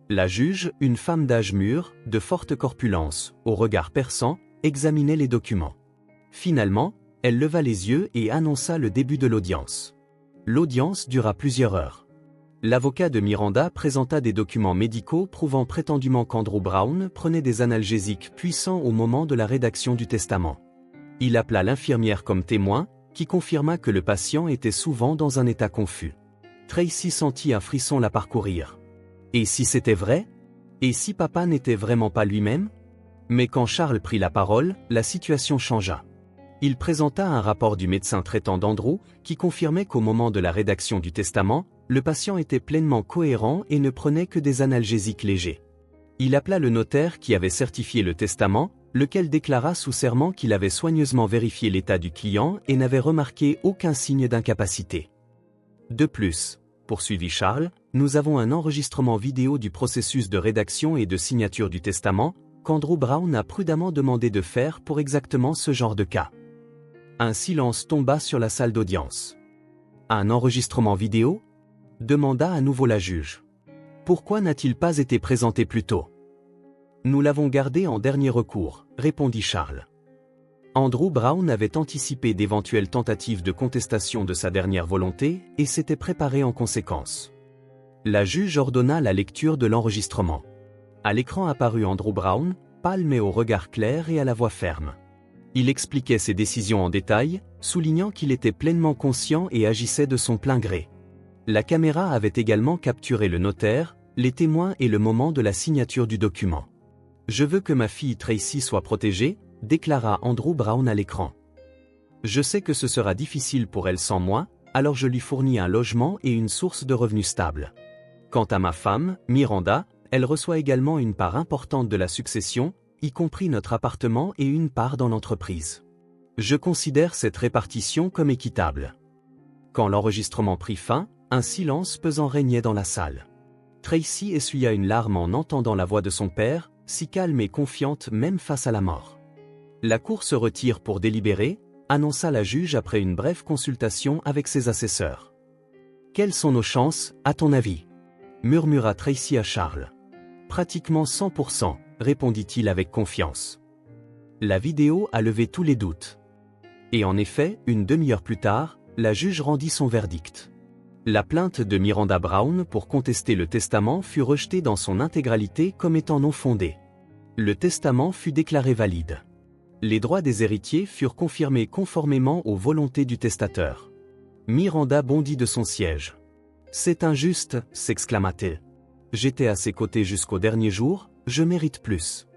La juge, une femme d'âge mûr, de forte corpulence, au regard perçant, examinait les documents. Finalement, elle leva les yeux et annonça le début de l'audience. L'audience dura plusieurs heures. L'avocat de Miranda présenta des documents médicaux prouvant prétendument qu'Andrew Brown prenait des analgésiques puissants au moment de la rédaction du testament. Il appela l'infirmière comme témoin, qui confirma que le patient était souvent dans un état confus. Tracy sentit un frisson la parcourir. Et si c'était vrai? Et si papa n'était vraiment pas lui-même? Mais quand Charles prit la parole, la situation changea. Il présenta un rapport du médecin traitant d'Andrew, qui confirmait qu'au moment de la rédaction du testament, le patient était pleinement cohérent et ne prenait que des analgésiques légers. Il appela le notaire qui avait certifié le testament, lequel déclara sous serment qu'il avait soigneusement vérifié l'état du client et n'avait remarqué aucun signe d'incapacité. De plus, poursuivit Charles, nous avons un enregistrement vidéo du processus de rédaction et de signature du testament, qu'Andrew Brown a prudemment demandé de faire pour exactement ce genre de cas. Un silence tomba sur la salle d'audience. Un enregistrement vidéo? Demanda à nouveau la juge. Pourquoi n'a-t-il pas été présenté plus tôt? Nous l'avons gardé en dernier recours, répondit Charles. Andrew Brown avait anticipé d'éventuelles tentatives de contestation de sa dernière volonté et s'était préparé en conséquence. La juge ordonna la lecture de l'enregistrement. À l'écran apparut Andrew Brown, pâle mais au regard clair et à la voix ferme. Il expliquait ses décisions en détail, soulignant qu'il était pleinement conscient et agissait de son plein gré. La caméra avait également capturé le notaire, les témoins et le moment de la signature du document. « Je veux que ma fille Tracy soit protégée », déclara Andrew Brown à l'écran. « Je sais que ce sera difficile pour elle sans moi, alors je lui fournis un logement et une source de revenus stable. Quant à ma femme, Miranda, elle reçoit également une part importante de la succession, y compris notre appartement et une part dans l'entreprise. Je considère cette répartition comme équitable. » Quand l'enregistrement prit fin, un silence pesant régnait dans la salle. Tracy essuya une larme en entendant la voix de son père, si calme et confiante même face à la mort. La cour se retire pour délibérer, annonça la juge après une brève consultation avec ses assesseurs. Quelles sont nos chances, à ton avis? Murmura Tracy à Charles. Pratiquement 100%, répondit-il avec confiance. La vidéo a levé tous les doutes. Et en effet, une demi-heure plus tard, la juge rendit son verdict. La plainte de Miranda Brown pour contester le testament fut rejetée dans son intégralité comme étant non fondée. Le testament fut déclaré valide. Les droits des héritiers furent confirmés conformément aux volontés du testateur. Miranda bondit de son siège. « C'est injuste », s'exclama-t-elle. « J'étais à ses côtés jusqu'au dernier jour, je mérite plus. »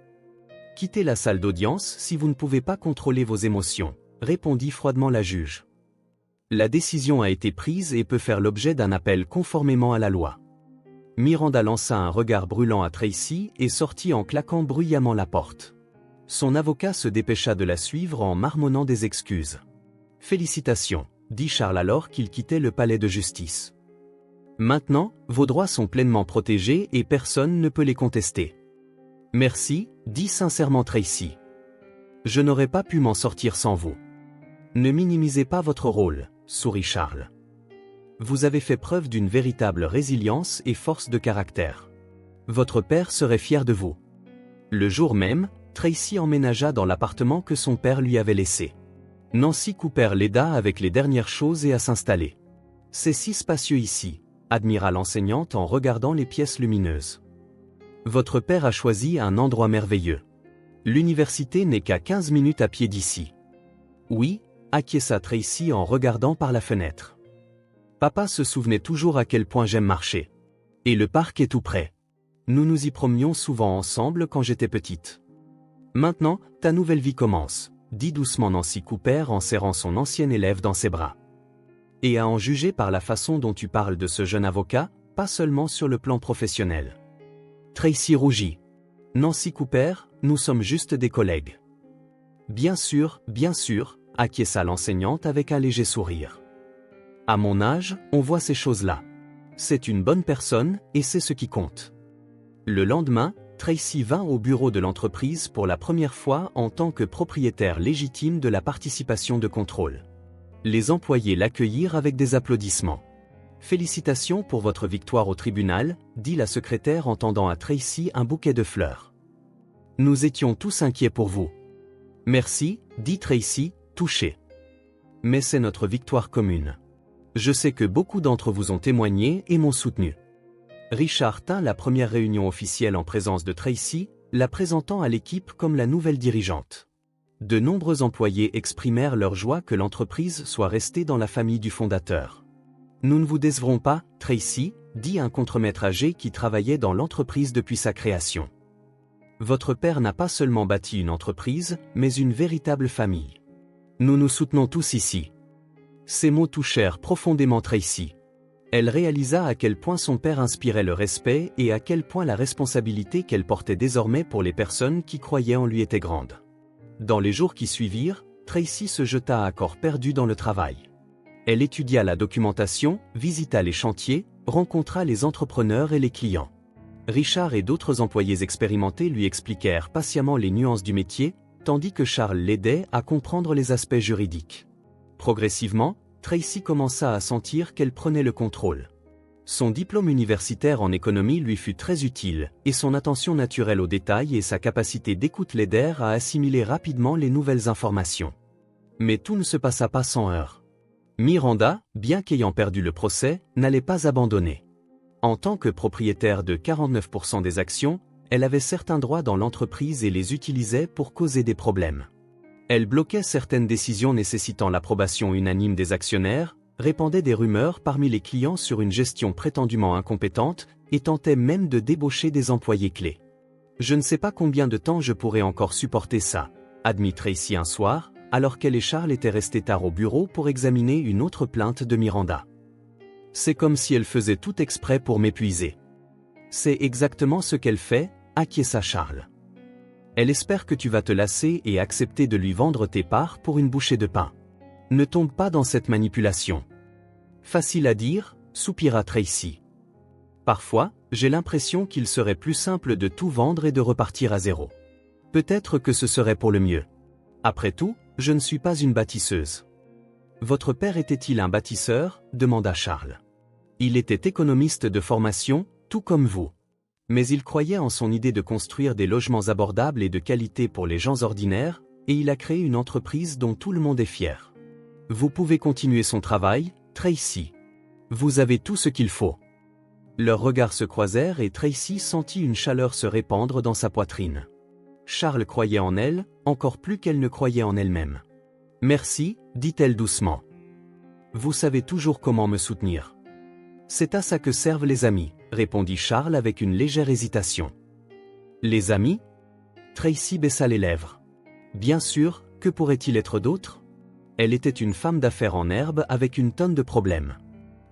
« Quittez la salle d'audience si vous ne pouvez pas contrôler vos émotions, » répondit froidement la juge. La décision a été prise et peut faire l'objet d'un appel conformément à la loi. Miranda lança un regard brûlant à Tracy et sortit en claquant bruyamment la porte. Son avocat se dépêcha de la suivre en marmonnant des excuses. « Félicitations, » dit Charles alors qu'il quittait le palais de justice. « Maintenant, vos droits sont pleinement protégés et personne ne peut les contester. » « Merci, » dit sincèrement Tracy. « Je n'aurais pas pu m'en sortir sans vous. » « Ne minimisez pas votre rôle, » sourit Charles. « Vous avez fait preuve d'une véritable résilience et force de caractère. Votre père serait fier de vous. » Le jour même, Tracy emménagea dans l'appartement que son père lui avait laissé. Nancy Cooper l'aida avec les dernières choses et à s'installer. « C'est si spacieux ici, » admira l'enseignante en regardant les pièces lumineuses. « Votre père a choisi un endroit merveilleux. L'université n'est qu'à 15 minutes à pied d'ici. » « Oui, » acquiesça Tracy en regardant par la fenêtre. « Papa se souvenait toujours à quel point j'aime marcher. Et le parc est tout près. Nous nous y promenions souvent ensemble quand j'étais petite. Maintenant, ta nouvelle vie commence, » dit doucement Nancy Cooper en serrant son ancien élève dans ses bras. « Et à en juger par la façon dont tu parles de ce jeune avocat, pas seulement sur le plan professionnel. » Tracy rougit. « Nancy Cooper, nous sommes juste des collègues. » Bien sûr, acquiesça l'enseignante avec un léger sourire. À mon âge, on voit ces choses-là. C'est une bonne personne, et c'est ce qui compte. Le lendemain, Tracy vint au bureau de l'entreprise pour la première fois en tant que propriétaire légitime de la participation de contrôle. Les employés l'accueillirent avec des applaudissements. « Félicitations pour votre victoire au tribunal », dit la secrétaire en tendant à Tracy un bouquet de fleurs. « Nous étions tous inquiets pour vous. » Merci, dit Tracy, touchée. Mais c'est notre victoire commune. Je sais que beaucoup d'entre vous ont témoigné et m'ont soutenu. Richard tint la première réunion officielle en présence de Tracy, la présentant à l'équipe comme la nouvelle dirigeante. De nombreux employés exprimèrent leur joie que l'entreprise soit restée dans la famille du fondateur. Nous ne vous décevrons pas, Tracy, dit un contremaître âgé qui travaillait dans l'entreprise depuis sa création. Votre père n'a pas seulement bâti une entreprise, mais une véritable famille. Nous nous soutenons tous ici. Ces mots touchèrent profondément Tracy. Elle réalisa à quel point son père inspirait le respect et à quel point la responsabilité qu'elle portait désormais pour les personnes qui croyaient en lui était grande. Dans les jours qui suivirent, Tracy se jeta à corps perdu dans le travail. Elle étudia la documentation, visita les chantiers, rencontra les entrepreneurs et les clients. Richard et d'autres employés expérimentés lui expliquèrent patiemment les nuances du métier, tandis que Charles l'aidait à comprendre les aspects juridiques. Progressivement, Tracy commença à sentir qu'elle prenait le contrôle. Son diplôme universitaire en économie lui fut très utile, et son attention naturelle aux détails et sa capacité d'écoute l'aidèrent à assimiler rapidement les nouvelles informations. Mais tout ne se passa pas sans heurts. Miranda, bien qu'ayant perdu le procès, n'allait pas abandonner. En tant que propriétaire de 49% des actions, elle avait certains droits dans l'entreprise et les utilisait pour causer des problèmes. Elle bloquait certaines décisions nécessitant l'approbation unanime des actionnaires, répandait des rumeurs parmi les clients sur une gestion prétendument incompétente et tentait même de débaucher des employés clés. Je ne sais pas combien de temps je pourrais encore supporter ça, admit Tracy un soir, alors qu'elle et Charles étaient restés tard au bureau pour examiner une autre plainte de Miranda. C'est comme si elle faisait tout exprès pour m'épuiser. C'est exactement ce qu'elle fait, acquiesça Charles. Elle espère que tu vas te lasser et accepter de lui vendre tes parts pour une bouchée de pain. Ne tombe pas dans cette manipulation. Facile à dire, soupira Tracy. Parfois, j'ai l'impression qu'il serait plus simple de tout vendre et de repartir à zéro. Peut-être que ce serait pour le mieux. Après tout, je ne suis pas une bâtisseuse. Votre père était-il un bâtisseur ? Demanda Charles. Il était économiste de formation, tout comme vous. Mais il croyait en son idée de construire des logements abordables et de qualité pour les gens ordinaires, et il a créé une entreprise dont tout le monde est fier. Vous pouvez continuer son travail, Tracy. Vous avez tout ce qu'il faut. Leurs regards se croisèrent et Tracy sentit une chaleur se répandre dans sa poitrine. Charles croyait en elle, encore plus qu'elle ne croyait en elle-même. Merci, dit-elle doucement. Vous savez toujours comment me soutenir. C'est à ça que servent les amis, répondit Charles avec une légère hésitation. Les amis ? Tracy baissa les lèvres. Bien sûr, que pourrait-il être d'autre ? Elle était une femme d'affaires en herbe avec une tonne de problèmes.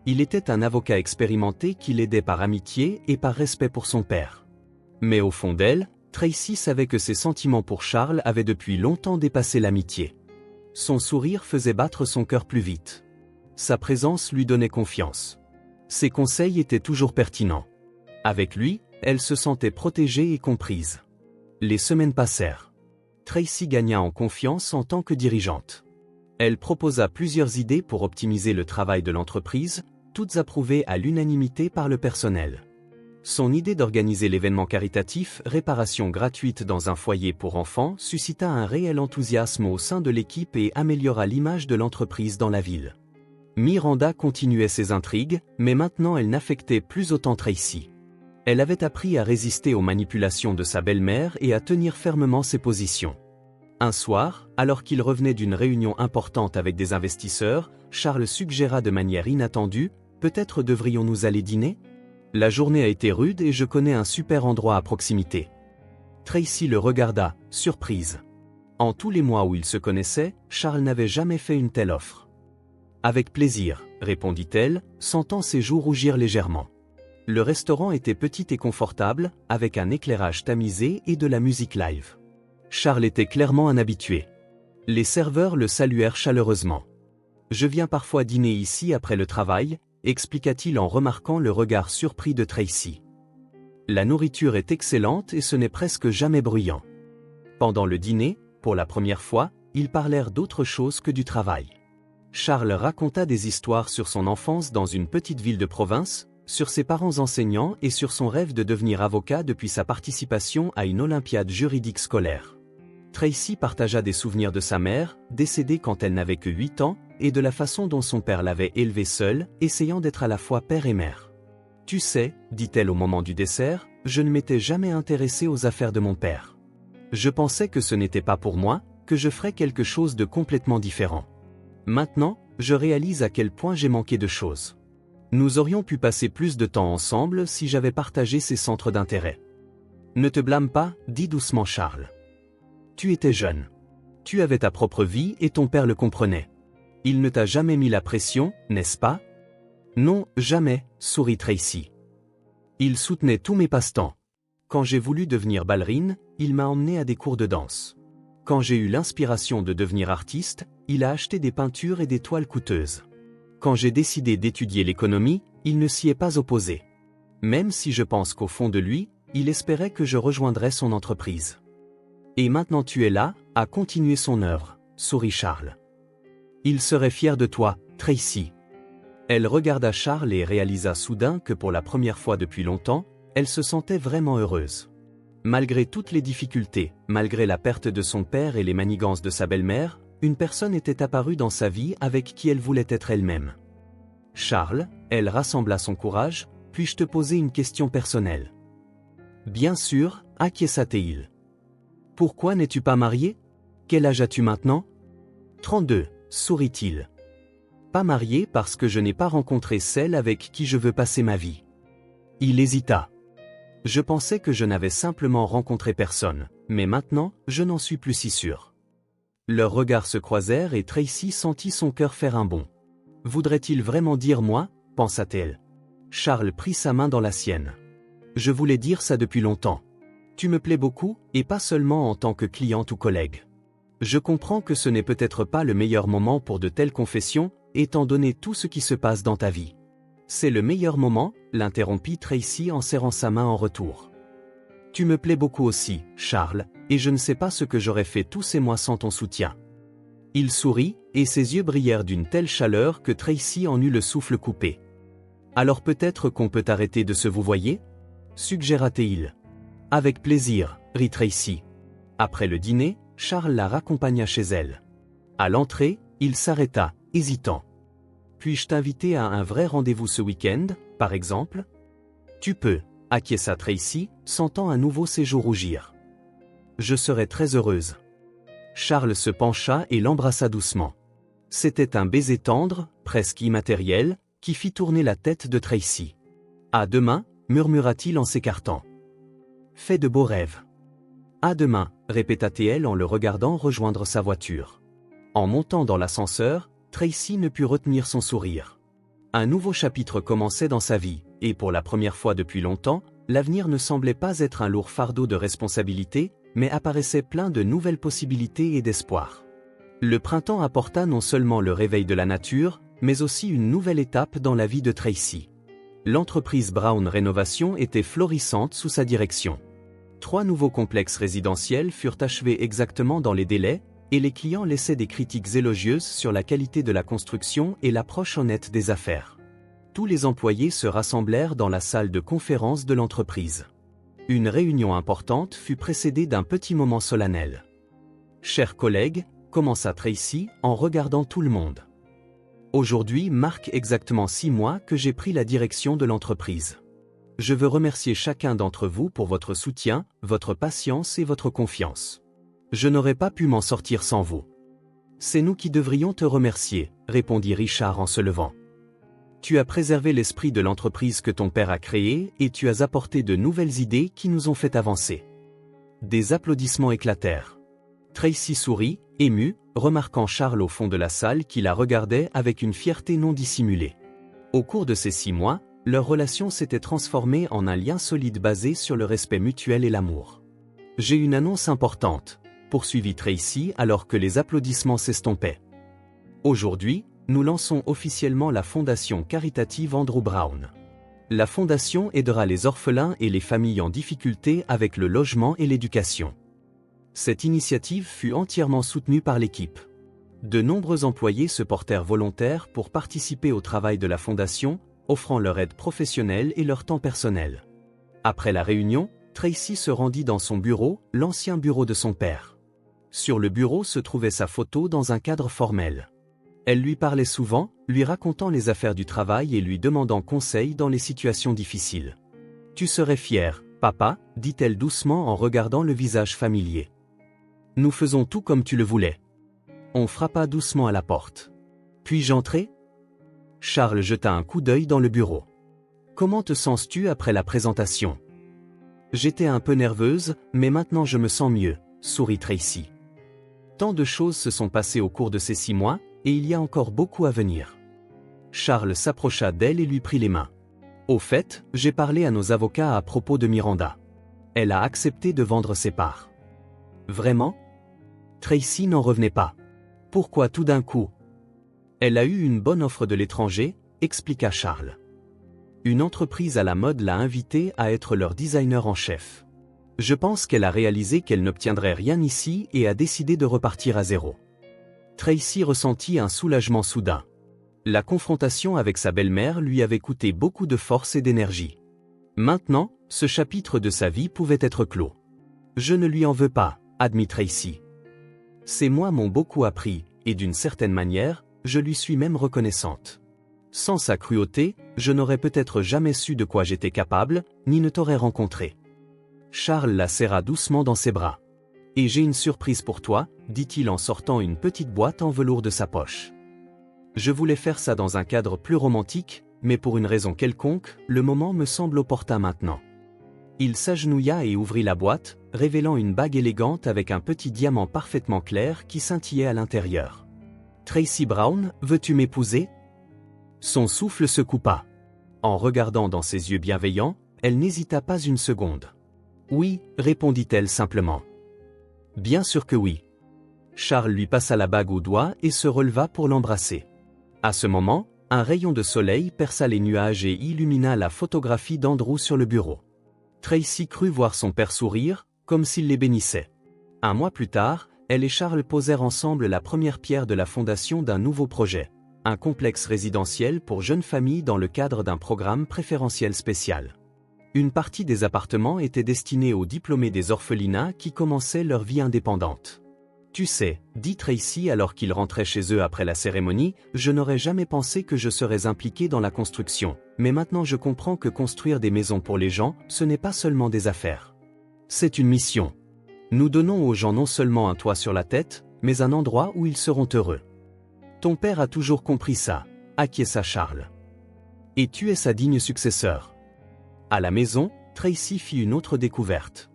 Il était un avocat expérimenté qui l'aidait par amitié et par respect pour son père. Mais au fond d'elle, Tracy savait que ses sentiments pour Charles avaient depuis longtemps dépassé l'amitié. Son sourire faisait battre son cœur plus vite. Sa présence lui donnait confiance. Ses conseils étaient toujours pertinents. Avec lui, elle se sentait protégée et comprise. Les semaines passèrent. Tracy gagna en confiance en tant que dirigeante. Elle proposa plusieurs idées pour optimiser le travail de l'entreprise, toutes approuvées à l'unanimité par le personnel. Son idée d'organiser l'événement caritatif « Réparation gratuite dans un foyer pour enfants » suscita un réel enthousiasme au sein de l'équipe et améliora l'image de l'entreprise dans la ville. Miranda continuait ses intrigues, mais maintenant elle n'affectait plus autant Tracy. Elle avait appris à résister aux manipulations de sa belle-mère et à tenir fermement ses positions. Un soir, alors qu'il revenait d'une réunion importante avec des investisseurs, Charles suggéra de manière inattendue « Peut-être devrions-nous aller dîner ? La journée a été rude et je connais un super endroit à proximité. » Tracy le regarda, surprise. En tous les mois où ils se connaissaient, Charles n'avait jamais fait une telle offre. Avec plaisir, répondit-elle, sentant ses joues rougir légèrement. Le restaurant était petit et confortable, avec un éclairage tamisé et de la musique live. Charles était clairement un habitué. Les serveurs le saluèrent chaleureusement. « Je viens parfois dîner ici après le travail », expliqua-t-il en remarquant le regard surpris de Tracy. La nourriture est excellente et ce n'est presque jamais bruyant. Pendant le dîner, pour la première fois, ils parlèrent d'autre chose que du travail. Charles raconta des histoires sur son enfance dans une petite ville de province, sur ses parents enseignants et sur son rêve de devenir avocat depuis sa participation à une olympiade juridique scolaire. Tracy partagea des souvenirs de sa mère, décédée quand elle n'avait que 8 ans, et de la façon dont son père l'avait élevée seule, essayant d'être à la fois père et mère. « Tu sais, dit-elle au moment du dessert, je ne m'étais jamais intéressée aux affaires de mon père. Je pensais que ce n'était pas pour moi, que je ferais quelque chose de complètement différent. Maintenant, je réalise à quel point j'ai manqué de choses. Nous aurions pu passer plus de temps ensemble si j'avais partagé ces centres d'intérêt. » « Ne te blâme pas, dit doucement Charles. Tu étais jeune. Tu avais ta propre vie et ton père le comprenait. Il ne t'a jamais mis la pression, n'est-ce pas? Non, jamais, sourit Tracy. Il soutenait tous mes passe-temps. Quand j'ai voulu devenir ballerine, il m'a emmenée à des cours de danse. Quand j'ai eu l'inspiration de devenir artiste, il a acheté des peintures et des toiles coûteuses. Quand j'ai décidé d'étudier l'économie, il ne s'y est pas opposé. Même si je pense qu'au fond de lui, il espérait que je rejoindrais son entreprise. Et maintenant tu es là, à continuer son œuvre, sourit Charles. Il serait fier de toi, Tracy. Elle regarda Charles et réalisa soudain que pour la première fois depuis longtemps, elle se sentait vraiment heureuse. Malgré toutes les difficultés, malgré la perte de son père et les manigances de sa belle-mère, une personne était apparue dans sa vie avec qui elle voulait être elle-même. Charles, elle rassembla son courage, puis-je te poser une question personnelle? Bien sûr, acquiesça-t-il. Pourquoi n'es-tu pas marié? Quel âge as-tu maintenant? 32, sourit-il. Pas marié parce que je n'ai pas rencontré celle avec qui je veux passer ma vie. Il hésita. Je pensais que je n'avais simplement rencontré personne, mais maintenant, je n'en suis plus si sûr. Leurs regards se croisèrent et Tracy sentit son cœur faire un bond. Voudrait-il vraiment dire moi? Pensa-t-elle. Charles prit sa main dans la sienne. Je voulais dire ça depuis longtemps. Tu me plais beaucoup, et pas seulement en tant que cliente ou collègue. Je comprends que ce n'est peut-être pas le meilleur moment pour de telles confessions, étant donné tout ce qui se passe dans ta vie. C'est le meilleur moment, l'interrompit Tracy en serrant sa main en retour. Tu me plais beaucoup aussi, Charles, et je ne sais pas ce que j'aurais fait tous ces mois sans ton soutien. Il sourit, et ses yeux brillèrent d'une telle chaleur que Tracy en eut le souffle coupé. Alors peut-être qu'on peut arrêter de se vouvoyer? Suggéra-t-il. Avec plaisir, rit Tracy. Après le dîner, Charles la raccompagna chez elle. À l'entrée, il s'arrêta, hésitant. Puis-je t'inviter à un vrai rendez-vous ce week-end, par exemple? Tu peux, acquiesça Tracy, sentant à nouveau ses joues rougir. Je serais très heureuse. Charles se pencha et l'embrassa doucement. C'était un baiser tendre, presque immatériel, qui fit tourner la tête de Tracy. À demain, murmura-t-il en s'écartant. Fais de beaux rêves. À demain, répéta-t-elle en le regardant rejoindre sa voiture. En montant dans l'ascenseur, Tracy ne put retenir son sourire. Un nouveau chapitre commençait dans sa vie, et pour la première fois depuis longtemps, l'avenir ne semblait pas être un lourd fardeau de responsabilité, mais apparaissait plein de nouvelles possibilités et d'espoir. Le printemps apporta non seulement le réveil de la nature, mais aussi une nouvelle étape dans la vie de Tracy. L'entreprise Brown Rénovation était florissante sous sa direction. 3 nouveaux complexes résidentiels furent achevés exactement dans les délais, et les clients laissaient des critiques élogieuses sur la qualité de la construction et l'approche honnête des affaires. Tous les employés se rassemblèrent dans la salle de conférence de l'entreprise. Une réunion importante fut précédée d'un petit moment solennel. « Chers collègues », commença Tracy en regardant tout le monde. Aujourd'hui marque exactement 6 mois que j'ai pris la direction de l'entreprise. Je veux remercier chacun d'entre vous pour votre soutien, votre patience et votre confiance. Je n'aurais pas pu m'en sortir sans vous. C'est nous qui devrions te remercier, répondit Richard en se levant. Tu as préservé l'esprit de l'entreprise que ton père a créée et tu as apporté de nouvelles idées qui nous ont fait avancer. Des applaudissements éclatèrent. Tracy sourit, émue, remarquant Charles au fond de la salle qui la regardait avec une fierté non dissimulée. Au cours de ces 6 mois, leur relation s'était transformée en un lien solide basé sur le respect mutuel et l'amour. J'ai une annonce importante, poursuivit Tracy alors que les applaudissements s'estompaient. Aujourd'hui, nous lançons officiellement la fondation caritative Andrew Brown. La fondation aidera les orphelins et les familles en difficulté avec le logement et l'éducation. Cette initiative fut entièrement soutenue par l'équipe. De nombreux employés se portèrent volontaires pour participer au travail de la fondation, offrant leur aide professionnelle et leur temps personnel. Après la réunion, Tracy se rendit dans son bureau, l'ancien bureau de son père. Sur le bureau se trouvait sa photo dans un cadre formel. Elle lui parlait souvent, lui racontant les affaires du travail et lui demandant conseil dans les situations difficiles. « Tu serais fier, papa », dit-elle doucement en regardant le visage familier. « Nous faisons tout comme tu le voulais. » On frappa doucement à la porte. « Puis-je entrer » Charles jeta un coup d'œil dans le bureau. « Comment te sens-tu après la présentation ?» J'étais un peu nerveuse, mais maintenant je me sens mieux, sourit Tracy. Tant de choses se sont passées au cours de ces 6 mois, et il y a encore beaucoup à venir. Charles s'approcha d'elle et lui prit les mains. Au fait, j'ai parlé à nos avocats à propos de Miranda. Elle a accepté de vendre ses parts. Vraiment ? Tracy n'en revenait pas. Pourquoi tout d'un coup ? Elle a eu une bonne offre de l'étranger, expliqua Charles. Une entreprise à la mode l'a invitée à être leur designer en chef. Je pense qu'elle a réalisé qu'elle n'obtiendrait rien ici et a décidé de repartir à zéro. Tracy ressentit un soulagement soudain. La confrontation avec sa belle-mère lui avait coûté beaucoup de force et d'énergie. Maintenant, ce chapitre de sa vie pouvait être clos. Je ne lui en veux pas, admit Tracy. Ces mois m'ont beaucoup appris, et d'une certaine manière, je lui suis même reconnaissante. Sans sa cruauté, je n'aurais peut-être jamais su de quoi j'étais capable, ni ne t'aurais rencontré. Charles la serra doucement dans ses bras. « Et j'ai une surprise pour toi », dit-il en sortant une petite boîte en velours de sa poche. Je voulais faire ça dans un cadre plus romantique, mais pour une raison quelconque, le moment me semble opportun maintenant. Il s'agenouilla et ouvrit la boîte, révélant une bague élégante avec un petit diamant parfaitement clair qui scintillait à l'intérieur. « Tracy Brown, veux-tu m'épouser » Son souffle se coupa. En regardant dans ses yeux bienveillants, elle n'hésita pas une seconde. « Oui », répondit-elle simplement. « Bien sûr que oui. » Charles lui passa la bague au doigt et se releva pour l'embrasser. À ce moment, un rayon de soleil perça les nuages et illumina la photographie d'Andrew sur le bureau. Tracy crut voir son père sourire, comme s'il les bénissait. Un mois plus tard, elle et Charles posèrent ensemble la première pierre de la fondation d'un nouveau projet, un complexe résidentiel pour jeunes familles dans le cadre d'un programme préférentiel spécial. Une partie des appartements était destinée aux diplômés des orphelinats qui commençaient leur vie indépendante. « Tu sais, » dit Tracy alors qu'ils rentraient chez eux après la cérémonie, « je n'aurais jamais pensé que je serais impliqué dans la construction, mais maintenant je comprends que construire des maisons pour les gens, ce n'est pas seulement des affaires. C'est une mission. Nous donnons aux gens non seulement un toit sur la tête, mais un endroit où ils seront heureux. » Ton père a toujours compris ça, acquiesça Charles. Et tu es sa digne successeur. À la maison, Tracy fit une autre découverte.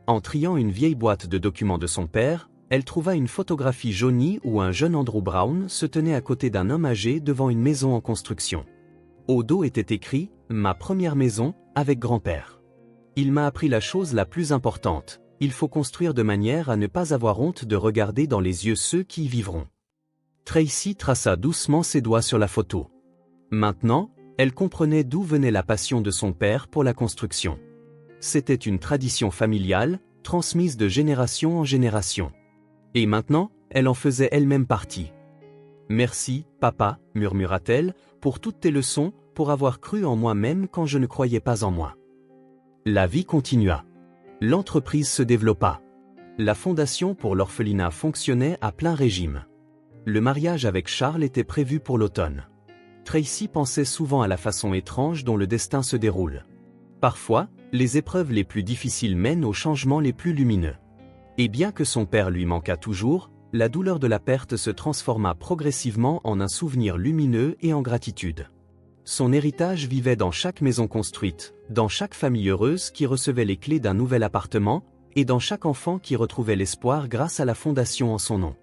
En triant une vieille boîte de documents de son père, elle trouva une photographie jaunie où un jeune Andrew Brown se tenait à côté d'un homme âgé devant une maison en construction. Au dos était écrit « Ma première maison, avec grand-père ». Il m'a appris la chose la plus importante, il faut construire de manière à ne pas avoir honte de regarder dans les yeux ceux qui y vivront. Tracy traça doucement ses doigts sur la photo. Maintenant, elle comprenait d'où venait la passion de son père pour la construction. C'était une tradition familiale, transmise de génération en génération. Et maintenant, elle en faisait elle-même partie. « Merci, papa », murmura-t-elle, « pour toutes tes leçons, pour avoir cru en moi-même quand je ne croyais pas en moi. » La vie continua. L'entreprise se développa. La fondation pour l'orphelinat fonctionnait à plein régime. Le mariage avec Charles était prévu pour l'automne. Tracy pensait souvent à la façon étrange dont le destin se déroule. Parfois, les épreuves les plus difficiles mènent aux changements les plus lumineux. Et bien que son père lui manquât toujours, la douleur de la perte se transforma progressivement en un souvenir lumineux et en gratitude. Son héritage vivait dans chaque maison construite, dans chaque famille heureuse qui recevait les clés d'un nouvel appartement, et dans chaque enfant qui retrouvait l'espoir grâce à la fondation en son nom.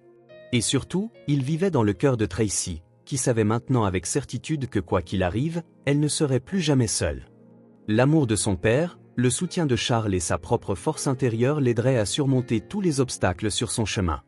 Et surtout, il vivait dans le cœur de Tracy, qui savait maintenant avec certitude que quoi qu'il arrive, elle ne serait plus jamais seule. L'amour de son père, le soutien de Charles et sa propre force intérieure l'aideraient à surmonter tous les obstacles sur son chemin.